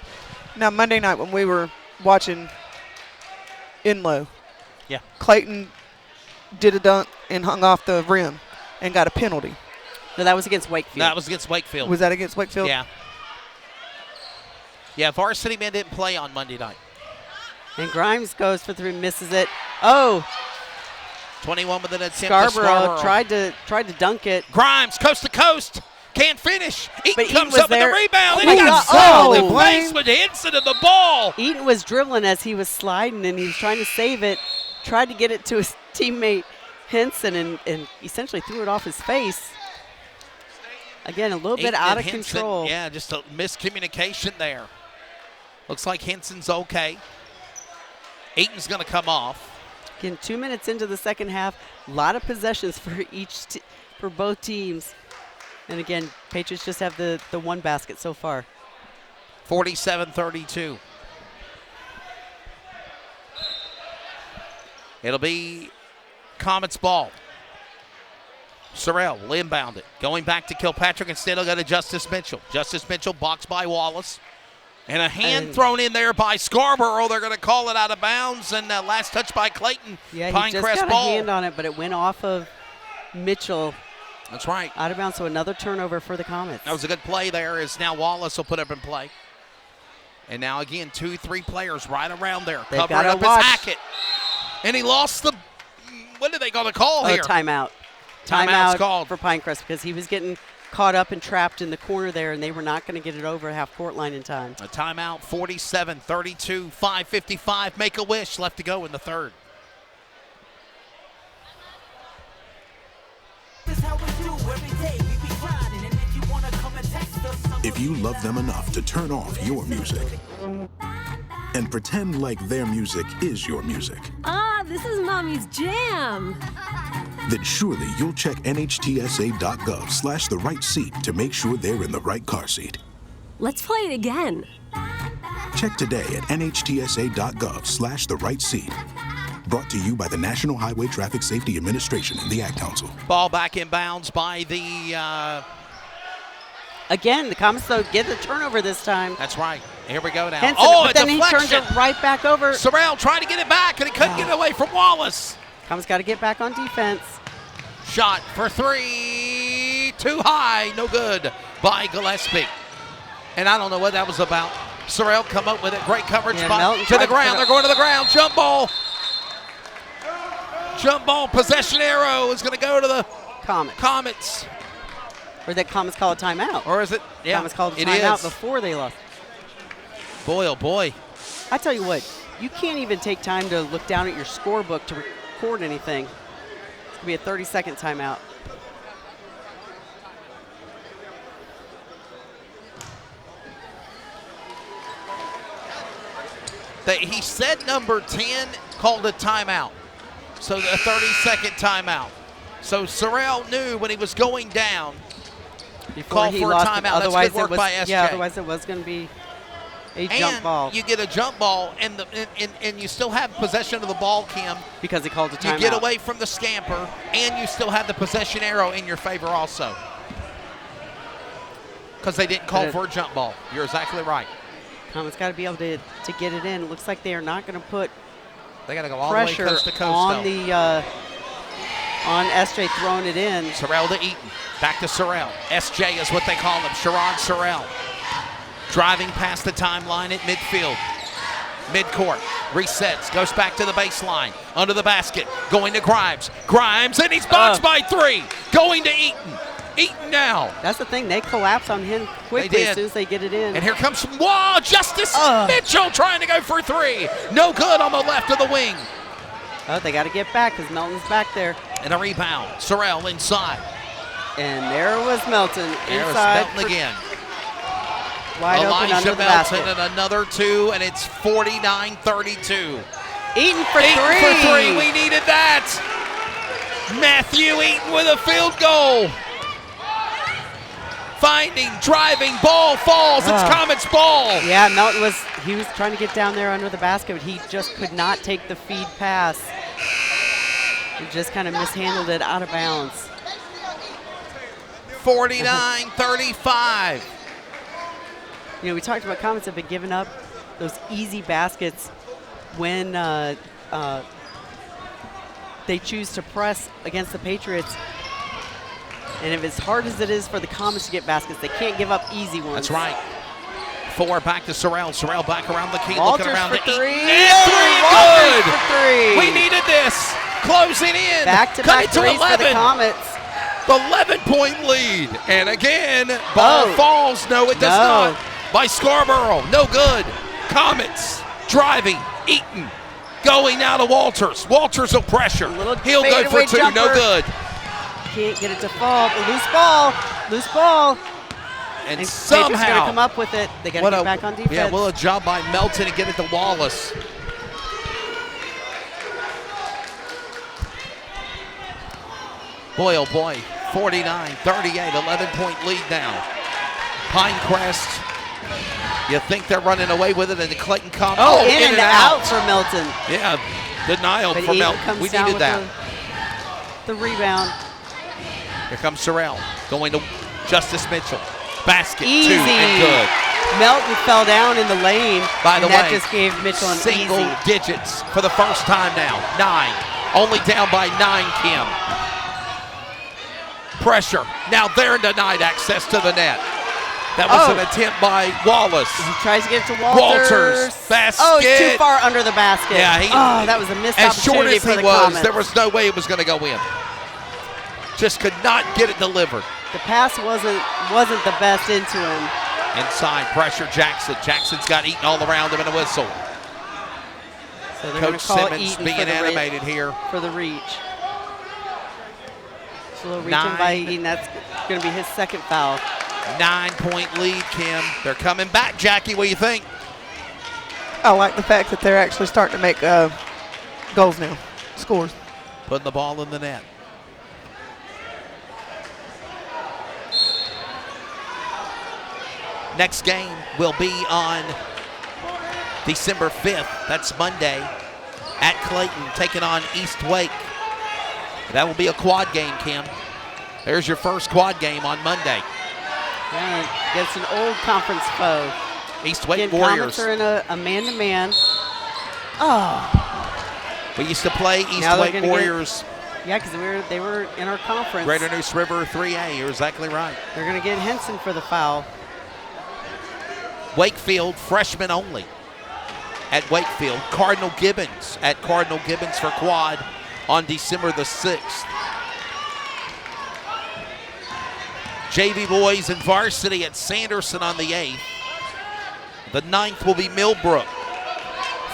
[SPEAKER 6] Now, Monday night when we were watching in low, Clayton did a dunk and hung off the rim and got a penalty.
[SPEAKER 5] No, that was against Wakefield.
[SPEAKER 7] That was against Wakefield.
[SPEAKER 6] Was that against Wakefield?
[SPEAKER 7] Yeah. Yeah, Varsity men didn't play on Monday night.
[SPEAKER 5] And Grimes goes for 3, misses it. Oh.
[SPEAKER 7] 21 with an attempt.
[SPEAKER 5] Scarborough tried to dunk it.
[SPEAKER 7] Grimes, coast to coast. Can't finish. Eaton comes
[SPEAKER 5] was
[SPEAKER 7] up with the rebound.
[SPEAKER 5] Oh,
[SPEAKER 7] and he got saddled in face with Henson of the ball.
[SPEAKER 5] Eaton was dribbling as he was sliding, and he was trying to save it. Tried to get it to his teammate Henson, and essentially threw it off his face. Again, a little bit out of control.
[SPEAKER 7] Yeah, just a miscommunication there. Looks like Henson's okay. Eaton's going to come off.
[SPEAKER 5] Again, 2 minutes into the second half, a lot of possessions for both teams. And again, Patriots just have the one basket so far.
[SPEAKER 7] 47-32. It'll be Comets ball. Sorrell will inbound it. Going back to Kilpatrick. Instead, he'll go to Justice Mitchell. Justice Mitchell boxed by Wallace. And a hand thrown in there by Scarborough. They're going to call it out of bounds. And last touch by Clayton.
[SPEAKER 5] Yeah,
[SPEAKER 7] Pinecrest
[SPEAKER 5] he just got
[SPEAKER 7] ball.
[SPEAKER 5] a hand on it, but it went off of Mitchell.
[SPEAKER 7] That's right.
[SPEAKER 5] Out of bounds, so another turnover for the Comets.
[SPEAKER 7] That was a good play there, as now Wallace will put up in play. And now again, 2-3 players right around there.
[SPEAKER 5] They've
[SPEAKER 7] Covering up
[SPEAKER 5] watch.
[SPEAKER 7] his Hackett. And he lost the, what are they going to call here?
[SPEAKER 5] Timeout.
[SPEAKER 7] Timeout's called
[SPEAKER 5] for Pinecrest because he was getting caught up and trapped in the corner there, and they were not going to get it over half-court line in time.
[SPEAKER 7] A timeout, 47-32, 5:55. Make-A-Wish left to go in the third.
[SPEAKER 12] you love them enough to turn off your music and pretend like their music is your music.
[SPEAKER 13] Ah, this is Mommy's jam.
[SPEAKER 12] Then surely you'll check nhtsa.gov/the right seat to make sure they're in the right car seat.
[SPEAKER 13] Let's play it again.
[SPEAKER 12] Check today at nhtsa.gov/the right seat. Brought to you by the National Highway Traffic Safety Administration and the Ad Council.
[SPEAKER 7] Ball back in bounds by the...
[SPEAKER 5] Again, the Comets, though, get the turnover this time.
[SPEAKER 7] That's right. Here we go now.
[SPEAKER 5] Henson,
[SPEAKER 7] but
[SPEAKER 5] then
[SPEAKER 7] deflection.
[SPEAKER 5] He turns it right back over.
[SPEAKER 7] Sorrell trying to get it back, and he couldn't get it away from Wallace.
[SPEAKER 5] Comets got to get back on defense.
[SPEAKER 7] Shot for three. Too high. No good by Gillespie. And I don't know what that was about. Sorrell come up with it. Great coverage to the ground. They're going to the ground. Jump ball. Jump ball. Possession arrow is going to go to the Comets.
[SPEAKER 5] Or that Comets call a timeout.
[SPEAKER 7] Or is it? Yeah,
[SPEAKER 5] Comets called a timeout before they lost.
[SPEAKER 7] Boy, oh boy.
[SPEAKER 5] I tell you what, you can't even take time to look down at your scorebook to record anything. It's going to be a 30-second timeout.
[SPEAKER 7] He said number 10 called a timeout. So a 30-second timeout. So Sorrell knew when he was going down, call for a timeout. That's good work by SJ.
[SPEAKER 5] Yeah, otherwise it was going to be a jump ball.
[SPEAKER 7] You get a jump ball, and you still have possession of the ball, Kim.
[SPEAKER 5] Because he called a timeout.
[SPEAKER 7] You get away from the scamper, and you still have the possession arrow in your favor also. Because they didn't call for a jump ball. You're exactly right.
[SPEAKER 5] Comets got to be able to get it in. It looks like they are not going to put
[SPEAKER 7] they got to go all the way coast to coast
[SPEAKER 5] on on SJ throwing it in.
[SPEAKER 7] Sorrell to Eaton. Back to Sorrell. SJ is what they call him. Sherrod Sorrell. Driving past the timeline at midfield. Midcourt. Resets. Goes back to the baseline. Under the basket. Going to Grimes. Grimes, and he's boxed by three. Going to Eaton. Eaton now.
[SPEAKER 5] That's the thing. They collapse on him quickly as soon as they get it in.
[SPEAKER 7] And here comes Justice Mitchell trying to go for three. No good on the left of the wing.
[SPEAKER 5] Oh, they got to get back because Melton's back there.
[SPEAKER 7] And a rebound. Sorrell inside.
[SPEAKER 5] And there was Melton inside.
[SPEAKER 7] There was Melton again.
[SPEAKER 5] Wide open under the basket.
[SPEAKER 7] And another two, and it's 49-32.
[SPEAKER 5] Eaton for three.
[SPEAKER 7] Eaton for three. We needed that. Matthew Eaton with a field goal. Finding, driving, ball falls. It's Comets ball.
[SPEAKER 5] Yeah, Melton was trying to get down there under the basket, but he just could not take the feed pass. He just kind of mishandled it out of bounds.
[SPEAKER 7] 49-35.
[SPEAKER 5] You know, we talked about Comets have been giving up those easy baskets when they choose to press against the Patriots. And if as hard as it is for the Comets to get baskets, they can't give up easy ones.
[SPEAKER 7] That's right. Four back to Sorrell. Sorrell back around the key,
[SPEAKER 5] Walters
[SPEAKER 7] looking around
[SPEAKER 5] for
[SPEAKER 7] the
[SPEAKER 5] three.
[SPEAKER 7] And good.
[SPEAKER 5] For three.
[SPEAKER 7] We needed this. Closing in.
[SPEAKER 5] Back-to-back threes for the Comets.
[SPEAKER 7] The 11-point lead. And again, ball falls. No, it does not. By Scarborough. No good. Comets driving. Eaton going now to Walters. Walters will pressure. He'll go for two.
[SPEAKER 5] Jumper.
[SPEAKER 7] No good.
[SPEAKER 5] Can't get it to fall. Loose ball. Loose ball.
[SPEAKER 7] And somehow
[SPEAKER 5] going to come up with it. They got to get back on defense.
[SPEAKER 7] Yeah, well, a job by Melton to get it to Wallace. Boy, oh boy. 49-38, 11-point lead now. Pinecrest. You think they're running away with it, and the Clayton Comets.
[SPEAKER 5] Oh, in and out for Melton.
[SPEAKER 7] Yeah, denial for Melton. We needed that.
[SPEAKER 5] The rebound.
[SPEAKER 7] Here comes Sorrell going to Justice Mitchell. Basket,
[SPEAKER 5] easy.
[SPEAKER 7] 2 and good.
[SPEAKER 5] Melton fell down in the lane.
[SPEAKER 7] By the way,
[SPEAKER 5] that just gave Mitchell an
[SPEAKER 7] single
[SPEAKER 5] easy.
[SPEAKER 7] digits for the first time now. 9. Only down by 9, Kim. Pressure. Now they're denied access to the net. That was an attempt by Wallace.
[SPEAKER 5] He tries to get it to Walters.
[SPEAKER 7] Basket.
[SPEAKER 5] Oh, it's too far under the basket.
[SPEAKER 7] Yeah,
[SPEAKER 5] that was a missed
[SPEAKER 7] as
[SPEAKER 5] opportunity
[SPEAKER 7] short as
[SPEAKER 5] for
[SPEAKER 7] he
[SPEAKER 5] the
[SPEAKER 7] was,
[SPEAKER 5] Comets.
[SPEAKER 7] there was no way it was going to go in. Just could not get it delivered.
[SPEAKER 5] The pass wasn't the best into him.
[SPEAKER 7] Inside pressure, Jackson. Jackson's got Eaton all around him and a whistle.
[SPEAKER 5] So they're
[SPEAKER 7] Coach
[SPEAKER 5] call
[SPEAKER 7] Simmons
[SPEAKER 5] Eaton
[SPEAKER 7] being animated here.
[SPEAKER 5] For the reach. It's a little reaching by Eaton. That's going to be his second foul.
[SPEAKER 7] 9-point lead, Kim. They're coming back, Jackie. What do you think?
[SPEAKER 6] I like the fact that they're actually starting to make goals now, scores.
[SPEAKER 7] Putting the ball in the net. Next game will be on December 5th. That's Monday at Clayton, taking on East Wake. That will be a quad game, Kim. There's your first quad game on Monday.
[SPEAKER 5] Yeah, against an old conference foe.
[SPEAKER 7] East Wake
[SPEAKER 5] Again,
[SPEAKER 7] Warriors.
[SPEAKER 5] Comets are in a man-to-man. Oh.
[SPEAKER 7] We used to play East
[SPEAKER 5] Now they're
[SPEAKER 7] Wake
[SPEAKER 5] gonna
[SPEAKER 7] Warriors.
[SPEAKER 5] Yeah, because they were in our conference.
[SPEAKER 7] Greater Neuse River 3A. You're exactly right.
[SPEAKER 5] They're going to get Henson for the foul.
[SPEAKER 7] Wakefield, freshman only at Wakefield. Cardinal Gibbons at Cardinal Gibbons for quad on December the 6th. JV boys and varsity at Sanderson on the 8th. The 9th will be Millbrook.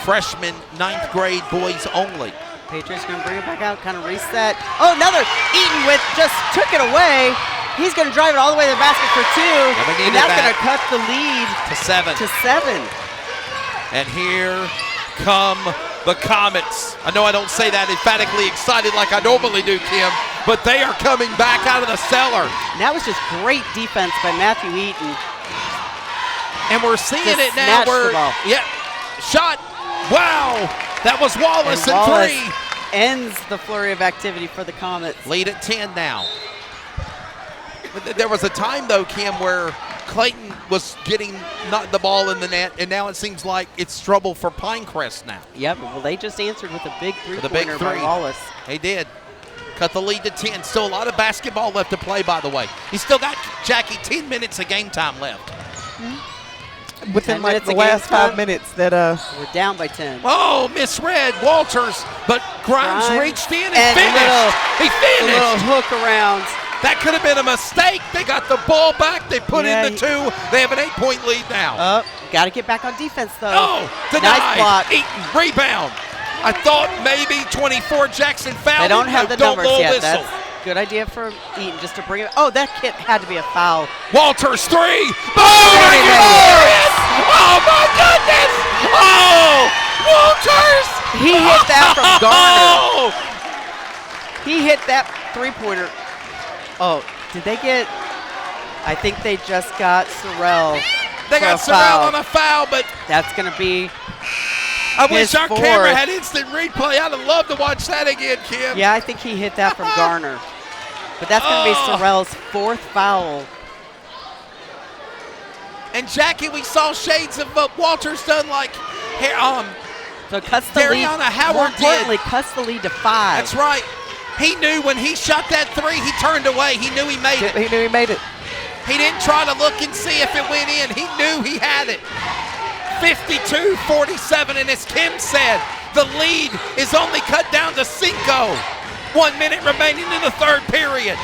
[SPEAKER 7] Freshman 9th grade boys only.
[SPEAKER 5] Patriots going to bring it back out, kind of reset. Oh, another Eaton with just took it away. He's going to drive it all the way to the basket for 2. And that's going to cut the lead
[SPEAKER 7] to 7. And here come the Comets. I know I don't say that emphatically excited like I normally do, Kim, but they are coming back out of the cellar.
[SPEAKER 5] And that was just great defense by Matthew Eaton.
[SPEAKER 7] And we're seeing
[SPEAKER 5] Just
[SPEAKER 7] it now.
[SPEAKER 5] snatched the ball.
[SPEAKER 7] Shot. Wow. That was Wallace
[SPEAKER 5] And
[SPEAKER 7] and
[SPEAKER 5] Wallace
[SPEAKER 7] 3.
[SPEAKER 5] ends the flurry of activity for the Comets.
[SPEAKER 7] Lead at 10 now. But there was a time, though, Kim, where Clayton was getting not the ball in the net, and now it seems like it's trouble for Pinecrest now.
[SPEAKER 5] Yeah, well, they just answered with a big
[SPEAKER 7] With a
[SPEAKER 5] three-pointer
[SPEAKER 7] big
[SPEAKER 5] by
[SPEAKER 7] three.
[SPEAKER 5] Wallace.
[SPEAKER 7] They did. Cut the lead to 10. Still a lot of basketball left to play, by the way. He's still got, Jackie, 10 minutes of game time left.
[SPEAKER 6] Within
[SPEAKER 5] 10
[SPEAKER 6] like
[SPEAKER 5] minutes
[SPEAKER 6] the
[SPEAKER 5] of
[SPEAKER 6] last
[SPEAKER 5] game time.
[SPEAKER 6] 5 minutes that
[SPEAKER 5] We're down by 10.
[SPEAKER 7] Oh, misread Walters, but Grimes reached in and
[SPEAKER 5] finished.
[SPEAKER 7] He finished.
[SPEAKER 5] A little hook around.
[SPEAKER 7] That could have been a mistake. They got the ball back. They put in the 2. They have an 8-point lead now.
[SPEAKER 5] Got to get back on defense, though.
[SPEAKER 7] Oh, denied.
[SPEAKER 5] Nice block.
[SPEAKER 7] Eaton, rebound. I thought maybe 24 Jackson fouled.
[SPEAKER 5] They don't have the numbers
[SPEAKER 7] blow a
[SPEAKER 5] yet.
[SPEAKER 7] whistle.
[SPEAKER 5] That's a good idea for Eaton just to bring it. Oh, that kid had to be a foul.
[SPEAKER 7] Walters 3. Boom! Oh, my goodness. Oh, Walters.
[SPEAKER 5] He hit that from Garner. He hit that three-pointer. Oh, did they get? I think they just got Sorrell.
[SPEAKER 7] They got Sorrell on a foul, but
[SPEAKER 5] that's going to be.
[SPEAKER 7] I wish our
[SPEAKER 5] fourth.
[SPEAKER 7] camera had instant replay. I'd have loved to watch that again, Kim.
[SPEAKER 5] Yeah, I think he hit that from Garner. But that's going to be Sorrell's 4th foul.
[SPEAKER 7] And Jackie, we saw shades of what Walters done like here.
[SPEAKER 5] So cuts the lead.
[SPEAKER 7] Howard
[SPEAKER 5] importantly, cuts the lead to 5.
[SPEAKER 7] That's right. He knew when he shot that 3, he turned away. He knew he made it.
[SPEAKER 6] He knew he made it.
[SPEAKER 7] He didn't try to look and see if it went in. He knew he had it. 52-47, and as Kim said, the lead is only cut down to 5. 1 minute remaining in the 3rd period.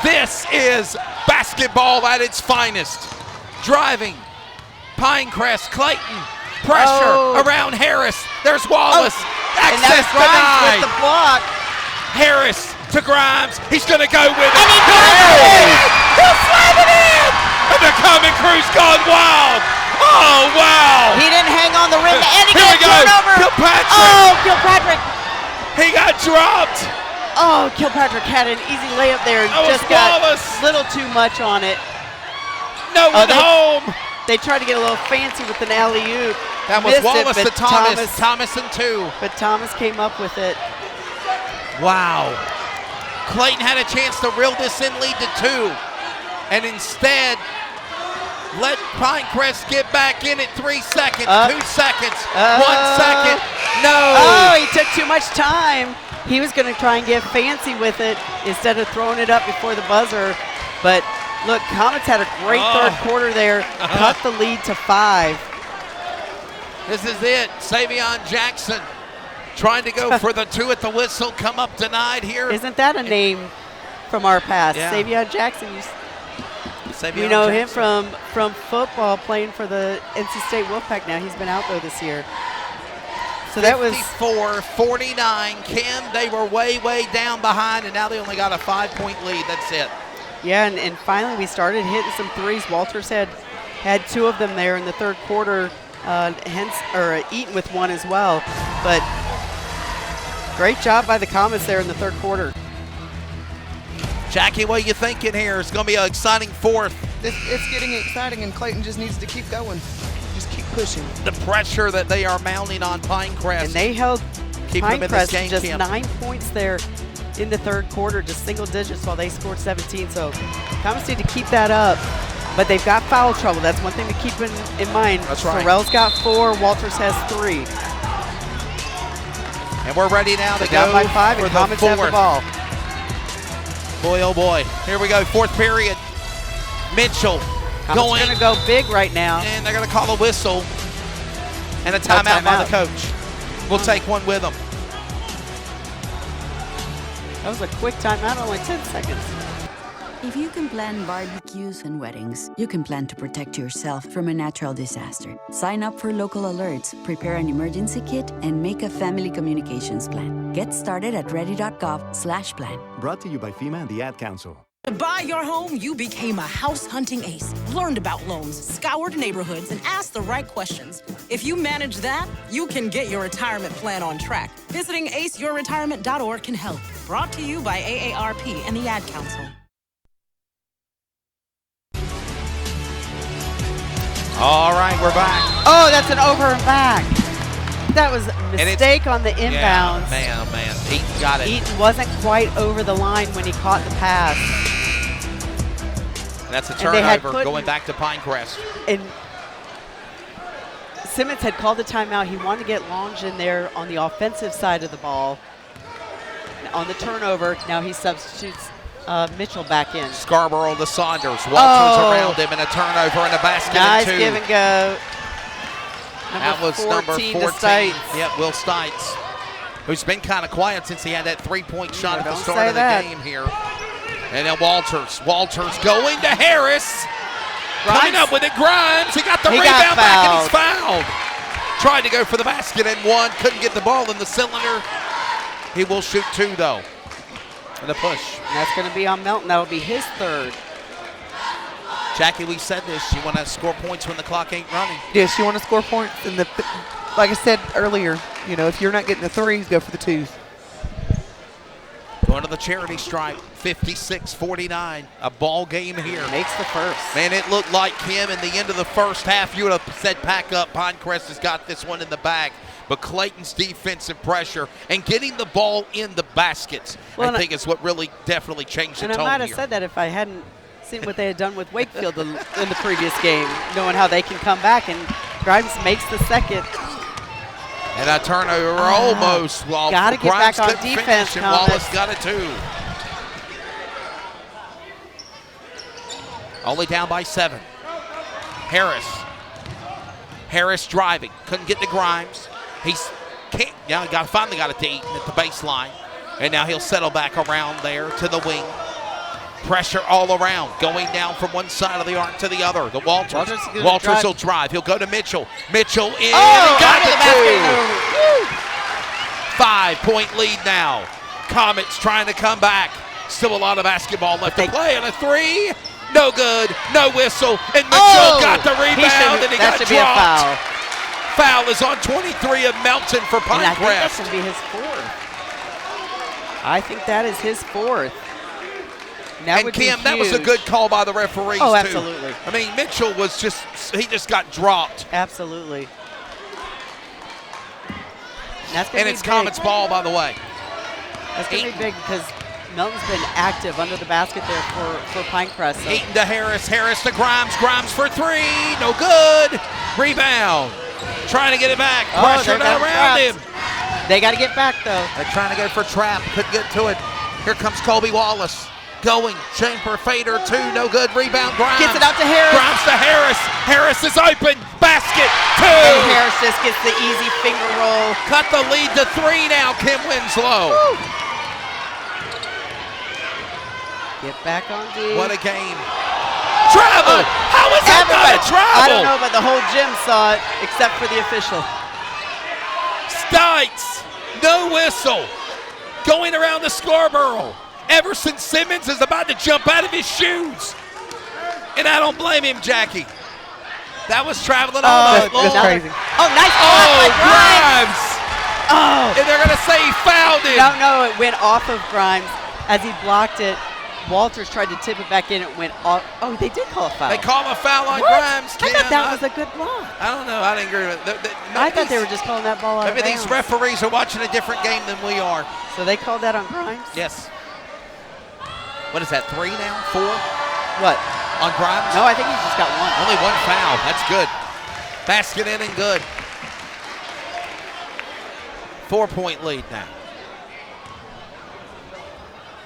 [SPEAKER 7] This is basketball at its finest. Driving, Pinecrest, Clayton, pressure around Harris. There's Wallace. Access denied.
[SPEAKER 5] With the block.
[SPEAKER 7] Harris to Grimes. He's going to go with it.
[SPEAKER 5] And he got it.
[SPEAKER 7] He'll slam it in. And the Comet Crew's gone wild. Oh, wow.
[SPEAKER 5] He didn't hang on the rim. And he
[SPEAKER 7] Here
[SPEAKER 5] got
[SPEAKER 7] we go.
[SPEAKER 5] turnover.
[SPEAKER 7] Kilpatrick.
[SPEAKER 5] Oh, Kilpatrick.
[SPEAKER 7] He got dropped.
[SPEAKER 5] Oh, Kilpatrick had an easy layup there and
[SPEAKER 7] That was
[SPEAKER 5] just got
[SPEAKER 7] Wallace.
[SPEAKER 5] a little too much on it.
[SPEAKER 7] No one home.
[SPEAKER 5] They tried to get a little fancy with an alley-oop.
[SPEAKER 7] That was
[SPEAKER 5] Missed
[SPEAKER 7] Wallace
[SPEAKER 5] it,
[SPEAKER 7] to
[SPEAKER 5] but
[SPEAKER 7] Thomas and 2.
[SPEAKER 5] But Thomas came up with it.
[SPEAKER 7] Wow. Clayton had a chance to reel this in lead to 2. And instead, let Pinecrest get back in at 3 seconds, 2 seconds, 1 second. No.
[SPEAKER 5] Oh, he took too much time. He was going to try and get fancy with it instead of throwing it up before the buzzer. But look, Comets had a great 3rd quarter there. Cut the lead to 5.
[SPEAKER 7] This is it. Savion Jackson trying to go for the 2 at the whistle. Come up denied here.
[SPEAKER 5] Isn't that a name from our past?
[SPEAKER 7] Yeah.
[SPEAKER 5] Savion Jackson.
[SPEAKER 7] Savion
[SPEAKER 5] We know
[SPEAKER 7] Jackson.
[SPEAKER 5] him from football, playing for the NC State Wolfpack now. He's been out there this year. So that was
[SPEAKER 7] 54-49. Kim, they were way, way down behind, and now they only got a 5-point lead. That's it.
[SPEAKER 5] Yeah, and finally we started hitting some threes. Walters had 2 of them there in the third quarter, Eaton with 1 as well. But great job by the Comets there in the third quarter.
[SPEAKER 7] Jackie, what are you thinking here? It's going to be an exciting fourth.
[SPEAKER 6] It's getting exciting, and Clayton just needs to keep going. Just keep pushing.
[SPEAKER 7] The pressure that they are mounting on Pinecrest.
[SPEAKER 5] And they held
[SPEAKER 7] Pinecrest
[SPEAKER 5] to just 9 points there in the third quarter, just single digits while they scored 17. So Comets need to keep that up. But they've got foul trouble. That's one thing to keep in mind.
[SPEAKER 7] That's right.
[SPEAKER 5] Sorrell's got 4, Walters has 3.
[SPEAKER 7] And we're ready now to go
[SPEAKER 5] down by 5,
[SPEAKER 7] for
[SPEAKER 5] and
[SPEAKER 7] the
[SPEAKER 5] Comets
[SPEAKER 7] fourth.
[SPEAKER 5] have the ball.
[SPEAKER 7] Boy, oh boy. Here we go, fourth period. Mitchell going.
[SPEAKER 5] Going to go big right now.
[SPEAKER 7] And they're going to call a whistle and a timeout by the coach. We'll take one with them.
[SPEAKER 5] That was a quick timeout, only 10 seconds.
[SPEAKER 17] If you can plan barbecues and weddings, you can plan to protect yourself from a natural disaster. Sign up for local alerts, prepare an emergency kit, and make a family communications plan. Get started at ready.gov/plan.
[SPEAKER 18] Brought to you by FEMA and the Ad Council.
[SPEAKER 21] To buy your home, you became a house hunting ace. Learned about loans, scoured neighborhoods, and asked the right questions. If you manage that, you can get your retirement plan on track. Visiting aceyourretirement.org can help. Brought to you by AARP and the Ad Council.
[SPEAKER 7] All right, we're back.
[SPEAKER 5] Oh, that's an over and back. That was a mistake on the inbounds.
[SPEAKER 7] Yeah, man. Eaton got it.
[SPEAKER 5] Eaton wasn't quite over the line when he caught the pass.
[SPEAKER 7] And that's a turnover going back to Pinecrest.
[SPEAKER 5] And Simmons had called the timeout. He wanted to get Longe in there on the offensive side of the ball. On the turnover, now he substitutes Mitchell back in.
[SPEAKER 7] Scarborough to Saunders. Walters around him, and a turnover and a basket.
[SPEAKER 5] Nice
[SPEAKER 7] and 2.
[SPEAKER 5] Give and go.
[SPEAKER 7] That was number 14. Yep, Will Stites, who's been kind of quiet since he had that 3-point shot at the start of the game here. And then Walters going to Harris.
[SPEAKER 5] Grimes.
[SPEAKER 7] Coming up with it, Grimes. He got the rebound back, and he's fouled. Tried to go for the basket and 1. Couldn't get the ball in the cylinder. He will shoot 2, though. And a push.
[SPEAKER 5] And that's going to be on Melton. That will be his 3rd.
[SPEAKER 7] Jackie, we said this. You want to score points when the clock ain't running.
[SPEAKER 6] Yes, you want to score points. And like I said earlier, if you're not getting the 3s, go for the 2s.
[SPEAKER 7] Going to the charity stripe, 56-49. A ball game here.
[SPEAKER 5] Makes the first.
[SPEAKER 7] Man, it looked like him in the end of the first half. You would have said pack up. Pinecrest has got this one in the bag. But Clayton's defensive pressure and getting the ball in the baskets, I think is what really definitely changed the tone here.
[SPEAKER 5] And I might have said that if I hadn't seen what they had done with Wakefield in the previous game, knowing how they can come back, and Grimes makes the second.
[SPEAKER 7] And a turnover almost. Well,
[SPEAKER 5] got to get
[SPEAKER 7] Grimes
[SPEAKER 5] back on
[SPEAKER 7] couldn't
[SPEAKER 5] defense,
[SPEAKER 7] finish, and Wallace got it too. Only down by 7. Harris driving. Couldn't get to Grimes. Finally got it to Eaton at the baseline. And now he'll settle back around there to the wing. Pressure all around. Going down from one side of the arc to the other. The Walters will drive. He'll go to Mitchell. Mitchell in.
[SPEAKER 5] Oh,
[SPEAKER 7] he got the 2. 5-point lead now. Comets trying to come back. Still a lot of basketball left to play. And a 3. No good. No whistle. And Mitchell got the rebound, and he got dropped.
[SPEAKER 5] Be a foul.
[SPEAKER 7] Foul is on 23 of Melton for Pinecrest.
[SPEAKER 5] I think that should be his 4th. I think that is his 4th.
[SPEAKER 7] And Kim, that was a good call by the referees,
[SPEAKER 5] too.
[SPEAKER 7] Absolutely. I mean, Mitchell was he just got dropped.
[SPEAKER 5] Absolutely.
[SPEAKER 7] And it's Comets ball, by the way.
[SPEAKER 5] That's going to be big because Melton's been active under the basket there for Pinecrest. So.
[SPEAKER 7] Eaton to Harris. Harris to Grimes. Grimes for 3. No good. Rebound. Trying to get it back. Pressure around him.
[SPEAKER 5] They got to get back, though.
[SPEAKER 7] They're trying to go for trap. Couldn't get to it. Here comes Colby Wallace. Going. Chamber fader 2. No good. Rebound. Grimes.
[SPEAKER 5] Gets it out to Harris.
[SPEAKER 7] Grimes to Harris. Harris is open. Basket. 2.
[SPEAKER 5] And Harris just gets the easy finger roll.
[SPEAKER 7] Cut the lead to 3 now. Kim Winslow.
[SPEAKER 5] Woo. Get back on D.
[SPEAKER 7] What a game. Travel! How is that not a travel?
[SPEAKER 5] I don't know, but the whole gym saw it, except for the official.
[SPEAKER 7] Stites, no whistle. Going around the Scarborough. Everson Simmons is about to jump out of his shoes. And I don't blame him, Jackie. That was traveling all night long.
[SPEAKER 6] That's crazy.
[SPEAKER 5] Oh, nice block by Grimes. Oh.
[SPEAKER 7] And they're going to say he fouled him.
[SPEAKER 5] No, it went off of Grimes. As he blocked it, Walters tried to tip it back in. It went off. Oh, they did call a foul.
[SPEAKER 7] They call a foul on
[SPEAKER 5] What?
[SPEAKER 7] Grimes.
[SPEAKER 5] I thought that was a good block.
[SPEAKER 7] I don't know. I didn't agree with it.
[SPEAKER 5] I thought they were just calling that ball out
[SPEAKER 7] Maybe
[SPEAKER 5] of
[SPEAKER 7] these
[SPEAKER 5] bounds.
[SPEAKER 7] referees are watching a different game than we are.
[SPEAKER 5] So they called that on Grimes?
[SPEAKER 7] Yes. What is that, 3 now? 4?
[SPEAKER 5] What?
[SPEAKER 7] On Grimes?
[SPEAKER 5] No, I think he's just got one.
[SPEAKER 7] Only one foul. That's good. Basket in and good. 4-point lead now.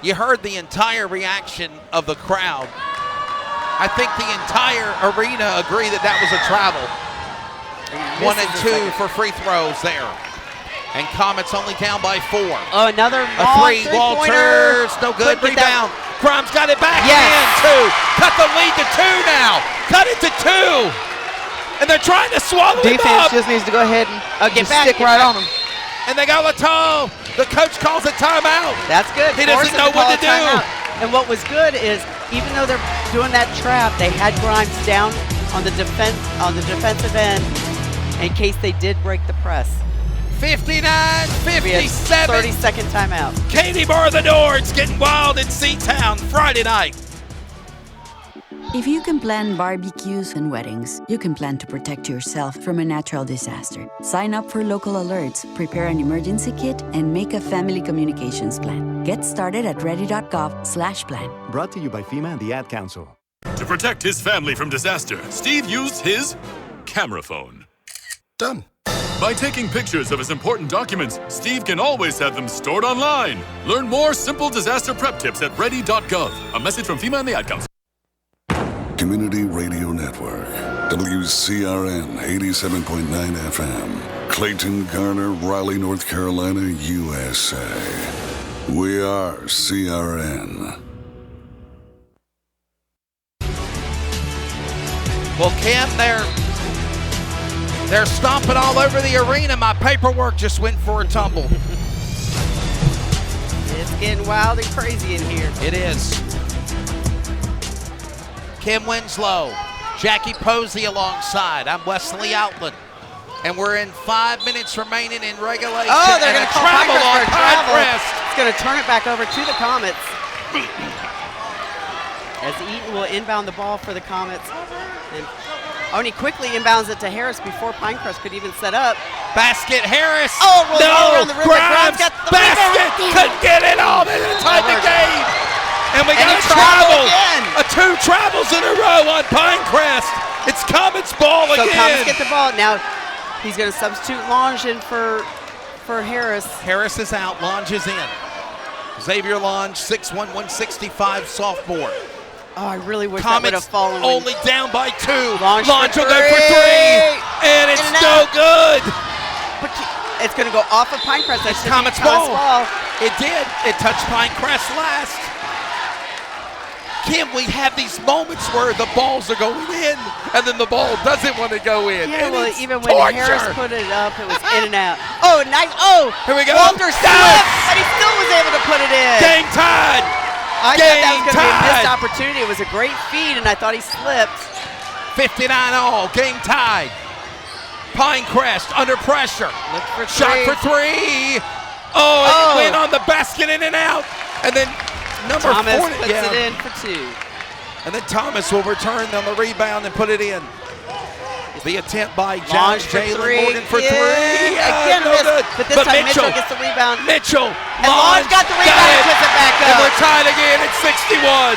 [SPEAKER 7] You heard the entire reaction of the crowd. I think the entire arena agreed that that was a travel. 1 and 2 for free throws there. And Comets only down by 4.
[SPEAKER 5] Oh, another
[SPEAKER 7] a three. Walters, no good. Rebound. Grimes got it back in. 2. Cut the lead to 2 now. Cut it to 2. And they're trying to swallow it up.
[SPEAKER 6] Defense just needs to go ahead and stick right on them.
[SPEAKER 7] And they got Lato. The coach calls a timeout.
[SPEAKER 5] That's good.
[SPEAKER 7] He doesn't know what to do.
[SPEAKER 5] And what was good is, even though they're doing that trap, they had Grimes down on the defensive end in case they did break the press.
[SPEAKER 7] 59-57.
[SPEAKER 5] 30-second timeout.
[SPEAKER 7] Katie bar the door. It's getting wild in C-Town Friday night.
[SPEAKER 17] If you can plan barbecues and weddings, you can plan to protect yourself from a natural disaster. Sign up for local alerts, prepare an emergency kit, and make a family communications plan. Get started at ready.gov/plan.
[SPEAKER 18] Brought to you by FEMA and the Ad Council.
[SPEAKER 8] To protect his family from disaster, Steve used his camera phone. Done. By taking pictures of his important documents, Steve can always have them stored online. Learn more simple disaster prep tips at ready.gov. A message from FEMA and the Ad Council.
[SPEAKER 2] Community Radio Network, WCRN 87.9 FM, Clayton, Garner, Raleigh, North Carolina, USA. We are CRN.
[SPEAKER 7] Well, Cam, they're stomping all over the arena. My paperwork just went for a tumble.
[SPEAKER 5] It's getting wild and crazy in here.
[SPEAKER 7] It is. Kim Winslow, Jackie Posey alongside. I'm Wesley Outland. And we're in 5 minutes remaining in regulation.
[SPEAKER 5] Oh, they're going to call
[SPEAKER 7] travel on
[SPEAKER 5] Pinecrest. It's going to turn it back over to the Comets. As Eaton will inbound the ball for the Comets. And Oni quickly inbounds it to Harris before Pinecrest could even set up.
[SPEAKER 7] Basket, Harris.
[SPEAKER 5] Oh, rolls all around the rim.
[SPEAKER 7] Grimes,
[SPEAKER 5] got the
[SPEAKER 7] basket, couldn't get it all. They didn't tie the game. And we got a travel. 2 travels in a row on Pinecrest. It's Comets ball again.
[SPEAKER 5] So Comets get the ball. Now he's going to substitute Lange in for Harris.
[SPEAKER 7] Harris is out. Lange is in. Xavier Lange, 6'1", 165 sophomore.
[SPEAKER 5] Oh, I really wish
[SPEAKER 7] Comets
[SPEAKER 5] that would have fallen.
[SPEAKER 7] Only down by 2.
[SPEAKER 5] Lange
[SPEAKER 7] will go for 3. And it's no good.
[SPEAKER 5] But it's going to go off of Pinecrest.
[SPEAKER 7] It's Comets ball. It did. It touched Pinecrest last. Kim, we have these moments where the balls are going in, and then the ball doesn't want to go in.
[SPEAKER 5] Yeah, well, even when
[SPEAKER 7] torture.
[SPEAKER 5] Harris put it up, it was in and out. Oh, nice. Oh,
[SPEAKER 7] here we go.
[SPEAKER 5] Walter slipped, but he still was able to put it in.
[SPEAKER 7] Game tied.
[SPEAKER 5] I thought that was going to be a missed opportunity. It was a great feed, and I thought he slipped.
[SPEAKER 7] 59 all. Game tied. Pinecrest under pressure.
[SPEAKER 5] Look for 3.
[SPEAKER 7] Shot for 3. Oh, it went on the basket, in and out. And then number
[SPEAKER 5] Thomas
[SPEAKER 7] 40
[SPEAKER 5] puts it in for 2.
[SPEAKER 7] And then Thomas will return on the rebound and put it in. The attempt by Jalen Morgan for 3.
[SPEAKER 5] Again,
[SPEAKER 7] no good.
[SPEAKER 5] But this time Mitchell gets the rebound.
[SPEAKER 7] Mitchell.
[SPEAKER 5] And Lange got the rebound and puts it back up.
[SPEAKER 7] And we're tied again at 61.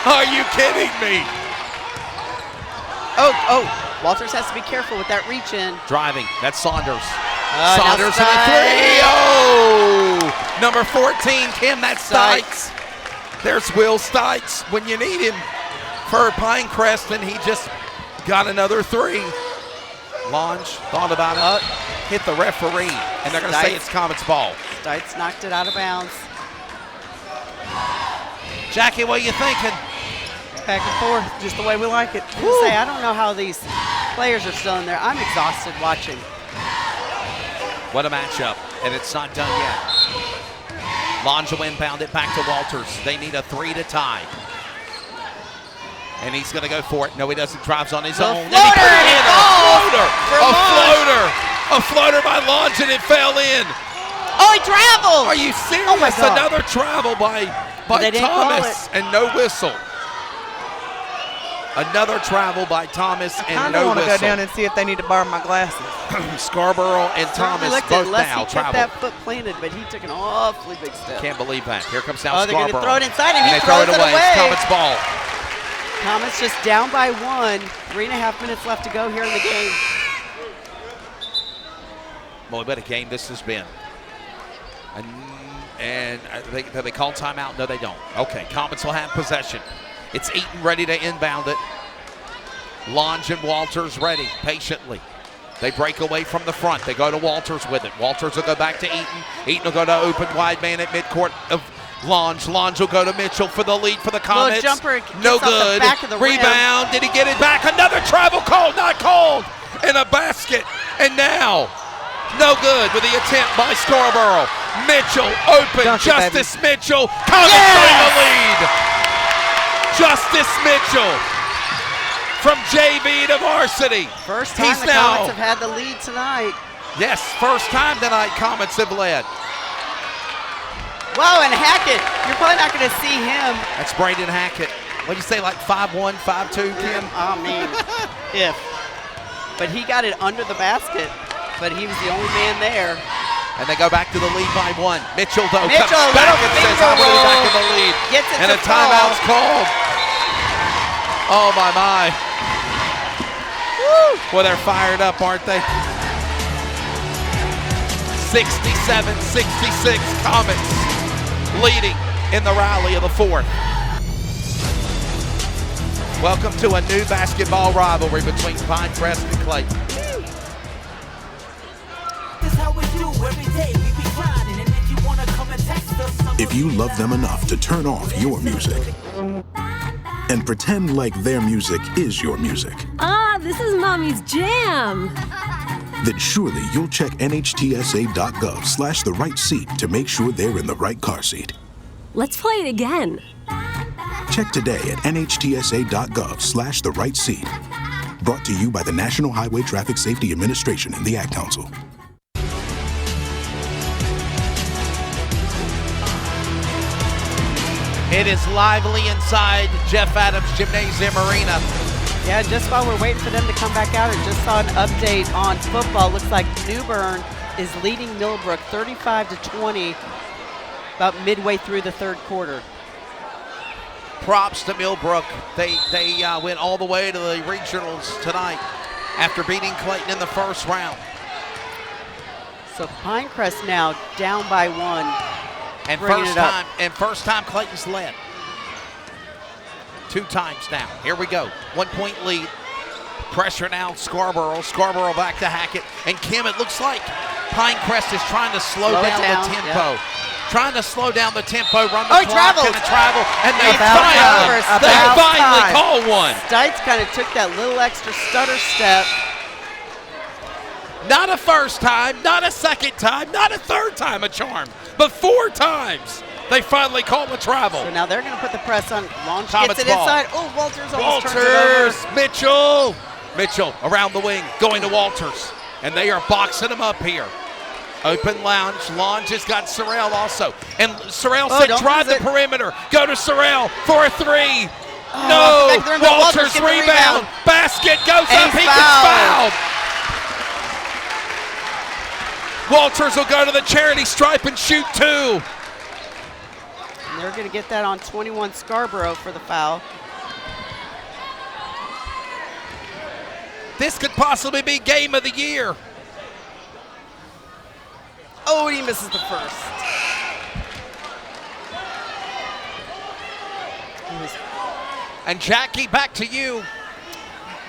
[SPEAKER 7] Are you kidding me?
[SPEAKER 5] Oh, Walters has to be careful with that reach in.
[SPEAKER 7] Driving. That's Saunders.
[SPEAKER 5] Saunders
[SPEAKER 7] and a 3. Oh! Number 14, Kim, that's Stites. There's Will Stites when you need him for Pinecrest, and he just got another 3. Lange thought about it, hit the referee, and they're going to say it's Comets ball.
[SPEAKER 5] Stites knocked it out of bounds.
[SPEAKER 7] Jackie, what are you thinking?
[SPEAKER 6] Back and forth, just the way we like it.
[SPEAKER 5] I don't know how these players are still in there. I'm exhausted watching.
[SPEAKER 7] What a matchup, and it's not done yet. Lange will inbound it back to Walters. They need a 3 to tie. And he's going to go for it. No, he doesn't. Drives on his own. And he put it in. A floater by Lange, and it fell in.
[SPEAKER 5] Oh, he traveled.
[SPEAKER 7] Are you serious?
[SPEAKER 5] Oh my God.
[SPEAKER 7] Another travel by Thomas and no whistle. Another travel by Thomas and no
[SPEAKER 6] I want to
[SPEAKER 7] whistle.
[SPEAKER 6] go down and see if they need to borrow my glasses.
[SPEAKER 7] Scarborough and Thomas both now
[SPEAKER 5] he
[SPEAKER 7] travel.
[SPEAKER 5] kept that foot planted, but he took an awfully big step.
[SPEAKER 7] Can't believe that. Here comes now
[SPEAKER 5] Oh, they're going
[SPEAKER 7] Scarborough.
[SPEAKER 5] to throw it inside, and he
[SPEAKER 7] they
[SPEAKER 5] throws
[SPEAKER 7] throw it away. It's Comets' ball.
[SPEAKER 5] Comets just down by 1. 3.5 minutes left to go here in the game.
[SPEAKER 7] Boy, what a game this has been. And they call timeout? No, they don't. Okay, Comets will have possession. It's Eaton ready to inbound it. Lange and Walters ready, patiently. They break away from the front. They go to Walters with it. Walters will go back to Eaton. Eaton will go to open wide man at midcourt of Lange. Lange will go to Mitchell for the lead for the Comets.
[SPEAKER 5] Jumper
[SPEAKER 7] No
[SPEAKER 5] off the
[SPEAKER 7] good.
[SPEAKER 5] back of the
[SPEAKER 7] Rebound. Did he get it back? Another travel called, not called. And a basket. And now, no good with the attempt by Scarborough. Mitchell open. Justice Mitchell. Comets in the lead. Justice Mitchell from JV to varsity.
[SPEAKER 5] First time the Comets have had the lead tonight.
[SPEAKER 7] Yes, first time tonight Comets have led.
[SPEAKER 5] Wow, and Hackett, you're probably not going to see him.
[SPEAKER 7] That's Braden Hackett. What'd you say, like 5'1", 5'2", Kim?
[SPEAKER 5] I mean, but he got it under the basket, but he was the only man there.
[SPEAKER 7] And they go back to the lead by 1. Mitchell, though,
[SPEAKER 5] Mitchell,
[SPEAKER 7] comes back and says, I'm going to be back in the lead.
[SPEAKER 5] Gets it
[SPEAKER 7] and a timeout's called. Oh, my. Woo. Well, they're fired up, aren't they? 67-66, Comets leading in the rally of the 4th. Welcome to a new basketball rivalry between Pinecrest and Clayton.
[SPEAKER 12] If you love them enough to turn off your music and pretend like their music is your music,
[SPEAKER 13] This is Mommy's jam.
[SPEAKER 12] then surely you'll check nhtsa.gov/the right seat to make sure they're in the right car seat.
[SPEAKER 13] Let's play it again.
[SPEAKER 12] Check today at nhtsa.gov/the right seat. Brought to you by the National Highway Traffic Safety Administration and the Ad Council.
[SPEAKER 7] It is lively inside Jeff Adams Gymnasium Arena.
[SPEAKER 5] Yeah, just while we're waiting for them to come back out, I just saw an update on football. Looks like New Bern is leading Millbrook 35-20 about midway through the 3rd quarter.
[SPEAKER 7] Props to Millbrook. They went all the way to the regionals tonight after beating Clayton in the 1st round.
[SPEAKER 5] So Pinecrest now down by 1.
[SPEAKER 7] And first time Clayton's led. 2 times now. Here we go. 1-point lead. Pressure now, Scarborough. Scarborough back to Hackett. And Kim, it looks like Pinecrest is trying to slow down the tempo.
[SPEAKER 5] Yep.
[SPEAKER 7] Trying to slow down the tempo, run the clock
[SPEAKER 5] travels.
[SPEAKER 7] and the travel. And they
[SPEAKER 5] About
[SPEAKER 7] finally call one.
[SPEAKER 5] Stites kind of took that little extra stutter step.
[SPEAKER 7] Not a first time, not a second time, not a 3rd time a charm, but 4 times they finally call the travel.
[SPEAKER 5] So now they're going to put the press on. Lange
[SPEAKER 7] Comets
[SPEAKER 5] gets it
[SPEAKER 7] ball.
[SPEAKER 5] inside. Oh, Walters almost turns it over.
[SPEAKER 7] Mitchell. Mitchell around the wing, going to Walters. And they are boxing him up here. Open Lange. Lange has got Sorrell also. And Sorrell said drive the perimeter. Go to Sorrell for a 3. No. Walters rebound. Basket goes up. He gets fouled. Walters will go to the charity stripe and shoot 2.
[SPEAKER 5] And they're going to get that on 21 Scarborough for the foul.
[SPEAKER 7] This could possibly be game of the year.
[SPEAKER 5] Oh, and he misses the first.
[SPEAKER 7] And Jackie, back to you.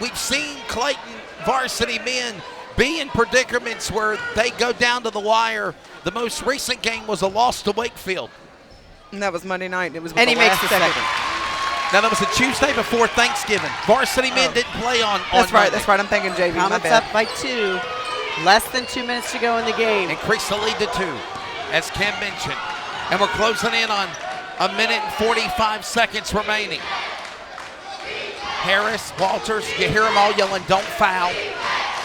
[SPEAKER 7] We've seen Clayton varsity men be in predicaments where they go down to the wire. The most recent game was a loss to Wakefield.
[SPEAKER 6] And that was Monday night. It was
[SPEAKER 5] and he makes the second.
[SPEAKER 7] Now, that was a Tuesday before Thanksgiving. Varsity men didn't play on
[SPEAKER 6] That's right.
[SPEAKER 7] Monday.
[SPEAKER 6] That's right. I'm thinking JV.
[SPEAKER 5] Comets up by 2. Less than 2 minutes to go in the game.
[SPEAKER 7] Increase the lead to 2. As Kim mentioned, And we're closing in on 1 minute and 45 seconds remaining. Harris, Walters, you hear them all yelling, don't foul.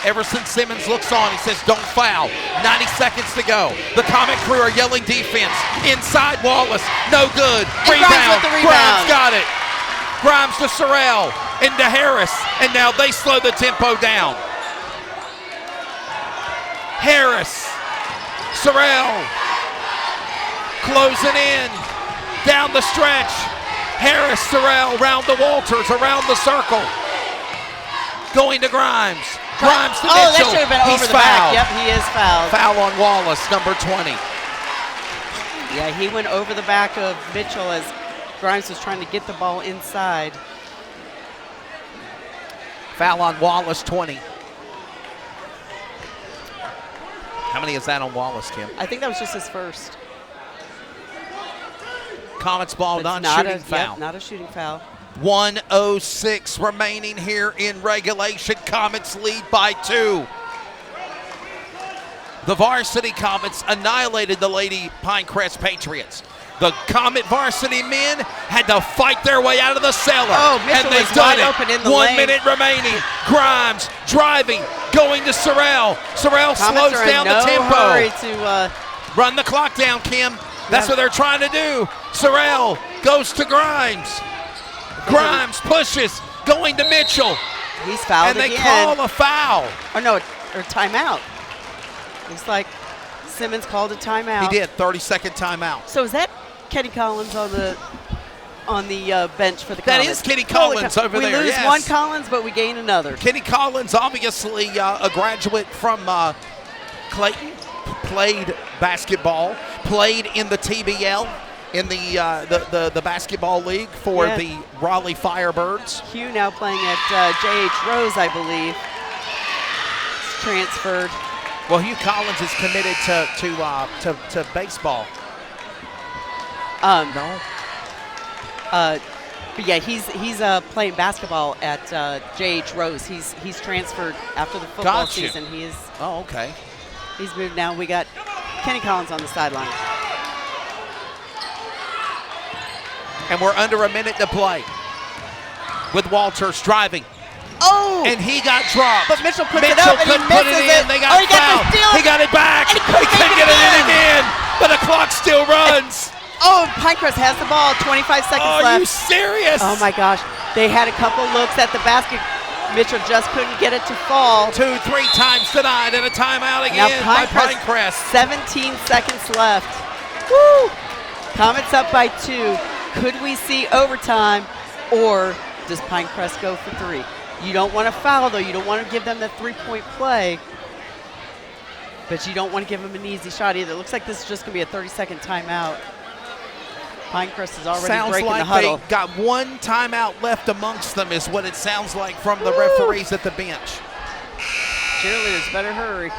[SPEAKER 7] Everson Simmons looks on, he says, don't foul. 90 seconds to go. The Comet crew are yelling defense. Inside Wallace, no good.
[SPEAKER 5] Grimes with the rebound.
[SPEAKER 7] Grimes got it. Grimes to Sorrell, into Harris, and now they slow the tempo down. Harris, Sorrell, closing in, down the stretch. Harris, Sorrell, round the Walters, around the circle. Going to Grimes. Grimes to Mitchell.
[SPEAKER 5] Oh, that should have been over the back. Yep, he is fouled.
[SPEAKER 7] Foul on Wallace, number 20.
[SPEAKER 5] Yeah, he went over the back of Mitchell as Grimes was trying to get the ball inside.
[SPEAKER 7] Foul on Wallace, 20. How many is that on Wallace, Kim?
[SPEAKER 5] I think that was just his first.
[SPEAKER 7] Comets ball, non-shooting foul.
[SPEAKER 5] Yep, not a shooting foul.
[SPEAKER 7] 1:06 remaining here in regulation. Comets lead by 2. The Varsity Comets annihilated the Lady Pinecrest Patriots. The Comet varsity men had to fight their way out of the cellar.
[SPEAKER 5] Oh, Mitchell
[SPEAKER 7] and they've
[SPEAKER 5] was
[SPEAKER 7] done
[SPEAKER 5] wide
[SPEAKER 7] it.
[SPEAKER 5] open in the
[SPEAKER 7] 1
[SPEAKER 5] lane.
[SPEAKER 7] minute remaining. Grimes driving, going to Sorrell. Sorrell
[SPEAKER 5] Comets
[SPEAKER 7] slows
[SPEAKER 5] are in
[SPEAKER 7] down
[SPEAKER 5] no
[SPEAKER 7] the tempo.
[SPEAKER 5] hurry to
[SPEAKER 7] run the clock down, Kim. That's what they're trying to do. Sorrell goes to Grimes. Grimes pushes, going to Mitchell.
[SPEAKER 5] He's fouled
[SPEAKER 7] and they
[SPEAKER 5] again.
[SPEAKER 7] call a foul.
[SPEAKER 5] Oh no, or timeout. Looks like Simmons called a timeout.
[SPEAKER 7] He did, 30-second timeout.
[SPEAKER 5] So is that Kenny Collins on the bench for the
[SPEAKER 7] That
[SPEAKER 5] Comets?
[SPEAKER 7] is Kenny Collins over
[SPEAKER 5] we
[SPEAKER 7] there,
[SPEAKER 5] lose
[SPEAKER 7] yes.
[SPEAKER 5] one Collins, but we gain another.
[SPEAKER 7] Kenny Collins, obviously a graduate from Clayton, played basketball, played in the TBL, in the basketball league for the Raleigh Firebirds.
[SPEAKER 5] Hugh now playing at J.H. Rose, I believe. He's transferred.
[SPEAKER 7] Well, Hugh Collins is committed to baseball.
[SPEAKER 5] No. But yeah, he's playing basketball at J.H. Rose. He's transferred after the football season. He is.
[SPEAKER 7] Oh, okay.
[SPEAKER 5] He's moved now. We got Kenny Collins on the sideline.
[SPEAKER 7] And we're under a minute to play. With Walters driving.
[SPEAKER 5] Oh!
[SPEAKER 7] And he got dropped.
[SPEAKER 5] But Mitchell puts it up and he
[SPEAKER 7] couldn't put it
[SPEAKER 5] misses
[SPEAKER 7] in. They got fouled. He got it back. He couldn't get it in again. But the clock still runs.
[SPEAKER 5] Oh, Pinecrest has the ball. 25 seconds left.
[SPEAKER 7] Are you serious?
[SPEAKER 5] Oh my gosh. They had a couple looks at the basket. Mitchell just couldn't get it to fall.
[SPEAKER 7] 2-3 times denied and a timeout again by Pinecrest.
[SPEAKER 5] 17 seconds left. Woo! Comets up by 2. Could we see overtime, or does Pinecrest go for 3? You don't want to foul, though. You don't want to give them the 3-point play, but you don't want to give them an easy shot either. It looks like this is just going to be a 30-second timeout. Pinecrest is already breaking the huddle.
[SPEAKER 7] They got one timeout left amongst them is what it sounds like from the referees at the bench.
[SPEAKER 5] Cheerleaders better hurry.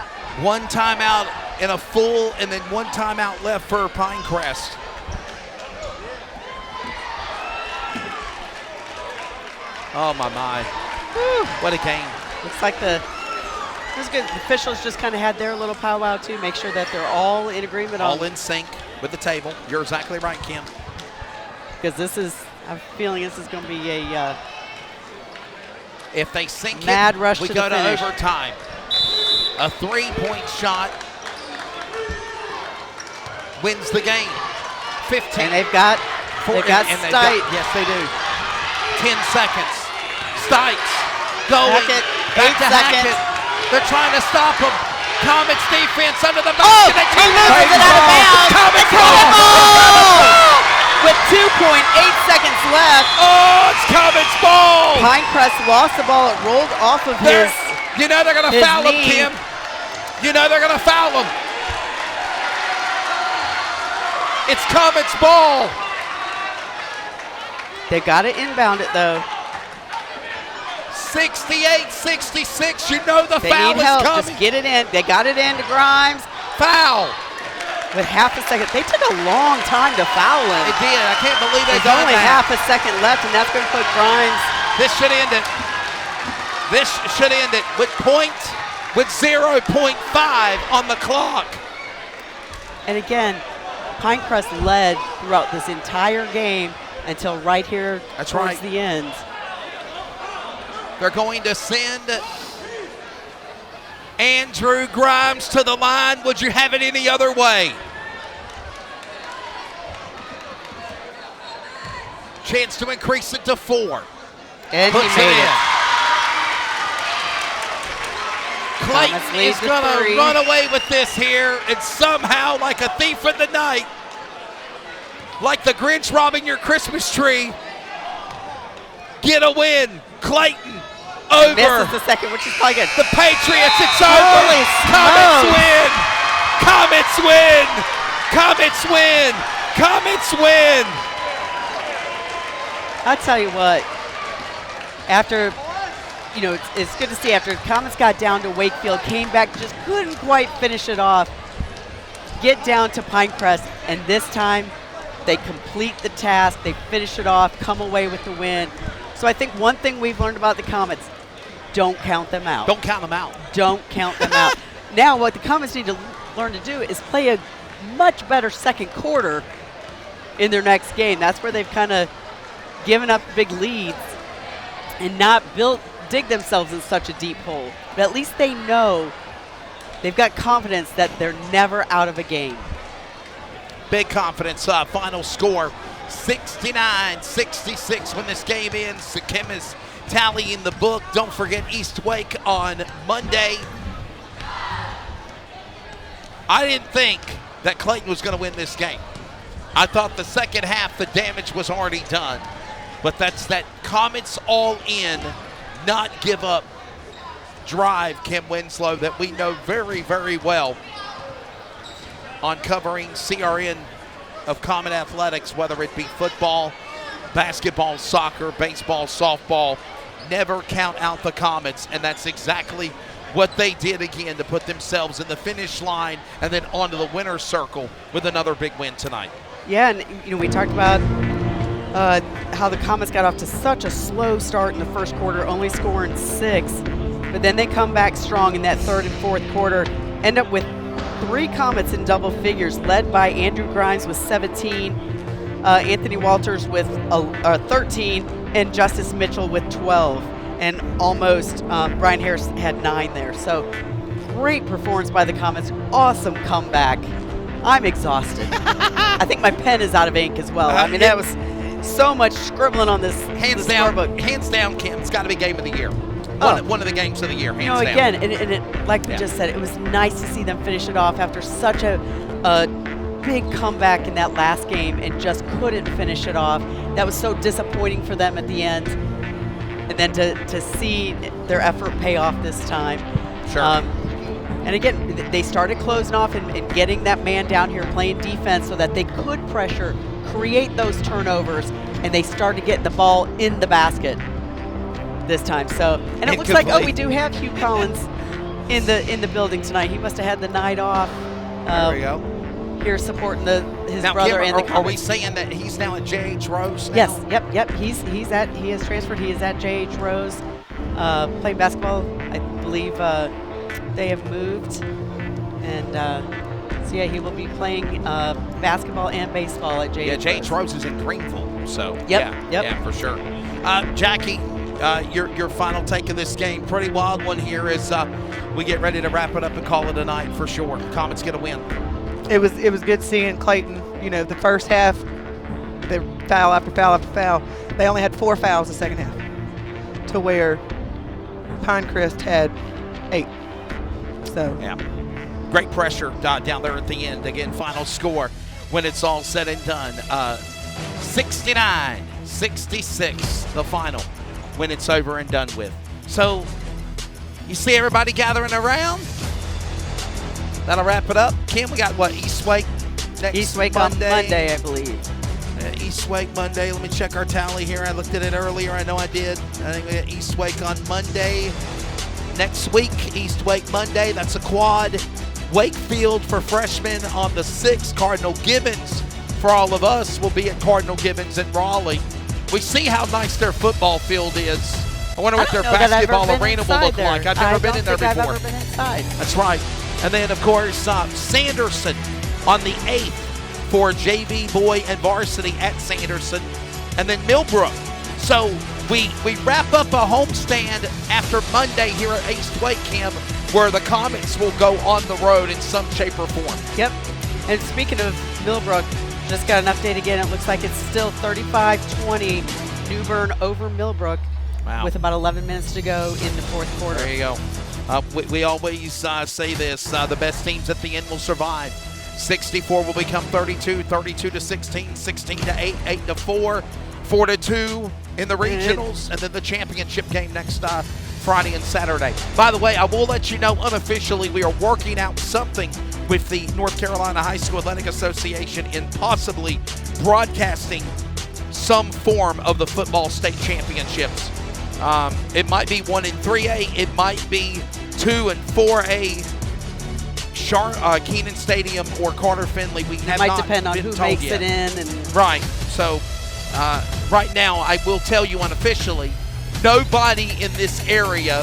[SPEAKER 7] One timeout in a full, and then one timeout left for Pinecrest. Oh, my. Woo. What a game.
[SPEAKER 5] Looks like the officials just kind of had their little powwow, too. Make sure that they're all in agreement.
[SPEAKER 7] All in sync with the table. You're exactly right, Kim.
[SPEAKER 5] Because I'm feeling this is going to be a
[SPEAKER 7] if they sink
[SPEAKER 5] mad rush
[SPEAKER 7] we
[SPEAKER 5] to
[SPEAKER 7] go
[SPEAKER 5] the finish.
[SPEAKER 7] to overtime. A 3-point shot wins the game. 15.
[SPEAKER 5] And they've got Stites.
[SPEAKER 7] Yes, they do. 10 seconds. Stites going. Back to Hackett. They're trying to stop him. Comets defense under the basket.
[SPEAKER 5] He loses it out of bounds.
[SPEAKER 7] Comets
[SPEAKER 5] ball! With 2.8 seconds left.
[SPEAKER 7] Oh, it's Comets ball.
[SPEAKER 5] Pinecrest lost the ball. It rolled off of his
[SPEAKER 7] You know they're going to foul him, Kim. You know they're going to foul him. It's Comets ball.
[SPEAKER 5] They got to inbound it, though.
[SPEAKER 7] 68-66. You know the
[SPEAKER 5] they
[SPEAKER 7] foul
[SPEAKER 5] need
[SPEAKER 7] is
[SPEAKER 5] help.
[SPEAKER 7] coming.
[SPEAKER 5] Just get it in. They got it in to Grimes.
[SPEAKER 7] Foul.
[SPEAKER 5] With half a second. They took a long time to foul him.
[SPEAKER 7] It did. I can't believe they
[SPEAKER 5] There's
[SPEAKER 7] done
[SPEAKER 5] only
[SPEAKER 7] that.
[SPEAKER 5] half a second left, and that's going to put Grimes.
[SPEAKER 7] This should end it. This should end it with 0.5 on the clock.
[SPEAKER 5] And again, Pinecrest led throughout this entire game until right here towards the end.
[SPEAKER 7] They're going to send Andrew Grimes to the line. Would you have it any other way? Chance to increase it to 4.
[SPEAKER 5] And
[SPEAKER 7] puts
[SPEAKER 5] he made it.
[SPEAKER 7] Clayton is going to run away with this here, and somehow, like a thief in the night, like the Grinch robbing your Christmas tree, get a win. Clayton over.
[SPEAKER 5] Misses the second, which is probably good.
[SPEAKER 7] The Patriots, it's over. Comets win. Comets win. Comets win. Comets win.
[SPEAKER 5] I'll tell you what, after, it's good to see after Comets got down to Wakefield, came back, just couldn't quite finish it off, get down to Pinecrest, and this time they complete the task, they finish it off, come away with the win. So I think one thing we've learned about the Comets, don't count them out.
[SPEAKER 7] Don't count them out.
[SPEAKER 5] Don't count them out. Now what the Comets need to learn to do is play a much better second quarter in their next game. That's where they've kind of given up big leads and not dig themselves in such a deep hole. But at least they know they've got confidence that they're never out of a game.
[SPEAKER 7] Big confidence. Final score 69-66 when this game ends. Kim is tallying the book. Don't forget East Wake on Monday. I didn't think that Clayton was going to win this game. I thought the second half the damage was already done. But that's that Comets all in, not give up drive, Kim Winslow, that we know very, very well on covering CRN of Comet Athletics, whether it be football, basketball, soccer, baseball, softball. Never count out the Comets, and that's exactly what they did again to put themselves in the finish line and then onto the winner's circle with another big win tonight.
[SPEAKER 5] Yeah, and we talked about how the Comets got off to such a slow start in the first quarter, only scoring 6. But then they come back strong in that third and fourth quarter, end up with 3 Comets in double figures, led by Andrew Grimes with 17, Anthony Walters with 13, and Justice Mitchell with 12. And almost Brian Harris had 9 there. So great performance by the Comets. Awesome comeback. I'm exhausted. I think my pen is out of ink as well. I mean, that was so much scribbling on this
[SPEAKER 7] hands down, Kim. It's got to be game of the year. One of the games of the year, hands down.
[SPEAKER 5] Again, and it, like we just said, it was nice to see them finish it off after such a big comeback in that last game and just couldn't finish it off. That was so disappointing for them at the end. And then to see their effort pay off this time.
[SPEAKER 7] Sure.
[SPEAKER 5] And again, they started closing off and getting that man down here playing defense so that they could pressure, create those turnovers, and they started getting the ball in the basket this time. So, and it looks like, we do have Hugh Collins in the building tonight. He must have had the night off.
[SPEAKER 7] There we go.
[SPEAKER 5] Here supporting his
[SPEAKER 7] now,
[SPEAKER 5] brother
[SPEAKER 7] Kim,
[SPEAKER 5] and the Comets.
[SPEAKER 7] Are we saying that he's now at J.H. Rose now?
[SPEAKER 5] Yes, yep. He has transferred. He is at J.H. Rose playing basketball. I believe they have moved. And so, yeah, he will be playing basketball and baseball at J.H.
[SPEAKER 7] Yeah, J.H. Rose is in Greenville. So,
[SPEAKER 5] yep.
[SPEAKER 7] Yeah, for sure. Jackie, your final take of this game. Pretty wild one here as we get ready to wrap it up and call it a night for sure. Comets get a win.
[SPEAKER 6] It was good seeing Clayton. The first half, they foul after foul after foul. They only had 4 fouls the second half, to where Pinecrest had 8. So
[SPEAKER 7] yeah, great pressure down there at the end. Again, final score when it's all said and done, 69-66. The final when it's over and done with. So you see everybody gathering around. That'll wrap it up. Kim, we got what, East Wake next
[SPEAKER 5] East Wake
[SPEAKER 7] Monday?
[SPEAKER 5] on Monday, I believe.
[SPEAKER 7] East Wake Monday. Let me check our tally here. I looked at it earlier. I know I did. I think we got East Wake on Monday. Next week, East Wake Monday. That's a quad. Wakefield for freshmen on the 6th. Cardinal Gibbons for all of us will be at Cardinal Gibbons in Raleigh. We see how nice their football field is. I wonder what their basketball arena will look like. I've never been in there before.
[SPEAKER 5] I've never been inside.
[SPEAKER 7] That's right. And then, of course, Sanderson on the 8th for JV, boy, and varsity at Sanderson, and then Millbrook. So we wrap up a homestand after Monday here at East Wake Camp, where the Comets will go on the road in some shape or form.
[SPEAKER 5] Yep. And speaking of Millbrook, just got an update again. It looks like it's still 35-20 New Bern over Millbrook.
[SPEAKER 7] Wow.
[SPEAKER 5] With about 11 minutes to go in the fourth quarter.
[SPEAKER 7] There you go. We always say this, the best teams at the end will survive. 64 will become 32, 32 to 16, 16 to 8, 8 to 4, 4 to 2 in the regionals, and then the championship game next Friday and Saturday. By the way, I will let you know unofficially we are working out something with the North Carolina High School Athletic Association in possibly broadcasting some form of the football state championships. It might be 1 in 3A. It might be 2 and 4A. Keenan Stadium or Carter Finley. We have
[SPEAKER 5] might
[SPEAKER 7] not
[SPEAKER 5] depend on
[SPEAKER 7] been
[SPEAKER 5] who
[SPEAKER 7] told
[SPEAKER 5] makes
[SPEAKER 7] yet.
[SPEAKER 5] it in. And
[SPEAKER 7] Right. So right now, I will tell you unofficially, nobody in this area,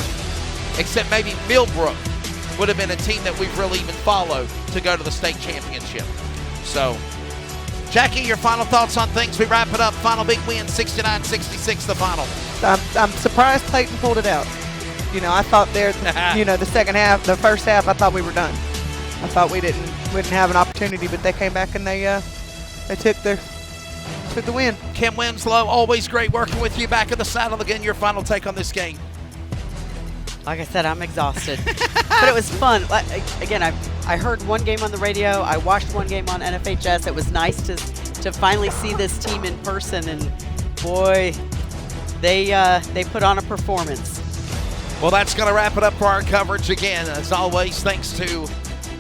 [SPEAKER 7] except maybe Millbrook, would have been a team that we've really even followed to go to the state championship. So, Jackie, your final thoughts on things. We wrap it up. Final big win, 69-66, the final.
[SPEAKER 6] I'm surprised Clayton pulled it out. You know, I thought there, the second half, the first half, I thought we were done. I thought we didn't have an opportunity, but they came back and they took the win.
[SPEAKER 7] Kim Winslow, always great working with you. Back in the saddle again. Your final take on this game.
[SPEAKER 5] like I said, I'm exhausted. But it was fun. Again, I heard one game on the radio. I watched one game on NFHS. It was nice to finally see this team in person, and boy, they put on a performance.
[SPEAKER 7] Well, that's going to wrap it up for our coverage again. As always, thanks to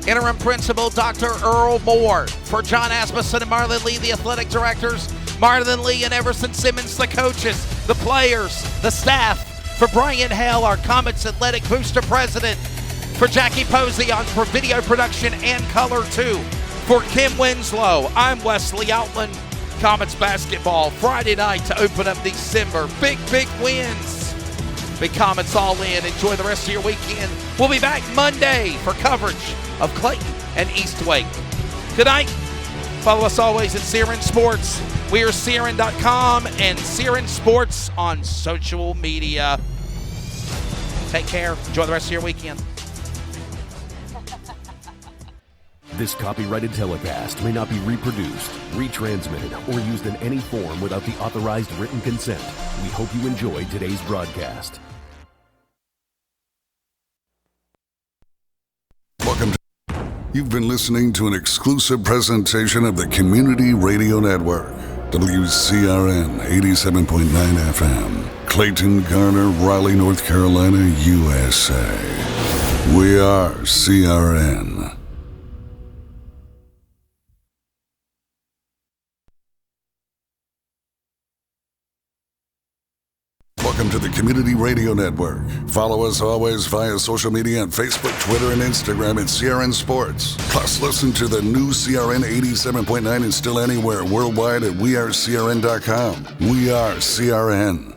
[SPEAKER 7] Interim Principal Dr. Earl Moore. For John Asmussen and Marlon Lee, the athletic directors, Marlon Lee and Everson Simmons, the coaches, the players, the staff. For Brian Hale, our Comets Athletic Booster President. For Jackie Posey for video production and color too. For Kim Winslow, I'm Wesley Outland. Comets basketball Friday night to open up December. Big wins. Big Comets all in. Enjoy the rest of your weekend. We'll be back Monday for coverage of Clayton and East Wake. Good night. Follow us always at CRN Sports. We are CRN.com and CRN Sports on social media. Take care. Enjoy the rest of your weekend.
[SPEAKER 3] This copyrighted telecast may not be reproduced, retransmitted, or used in any form without the authorized written consent. We hope you enjoyed today's broadcast.
[SPEAKER 2] Welcome to. You've been listening to an exclusive presentation of the Community Radio Network, WCRN 87.9 FM, Clayton, Garner, Raleigh, North Carolina, USA. We are CRN. Welcome to the Community Radio Network. Follow us always via social media on Facebook, Twitter, and Instagram at CRN Sports. Plus, listen to the new CRN 87.9 and still anywhere worldwide at wearecrn.com. We are CRN.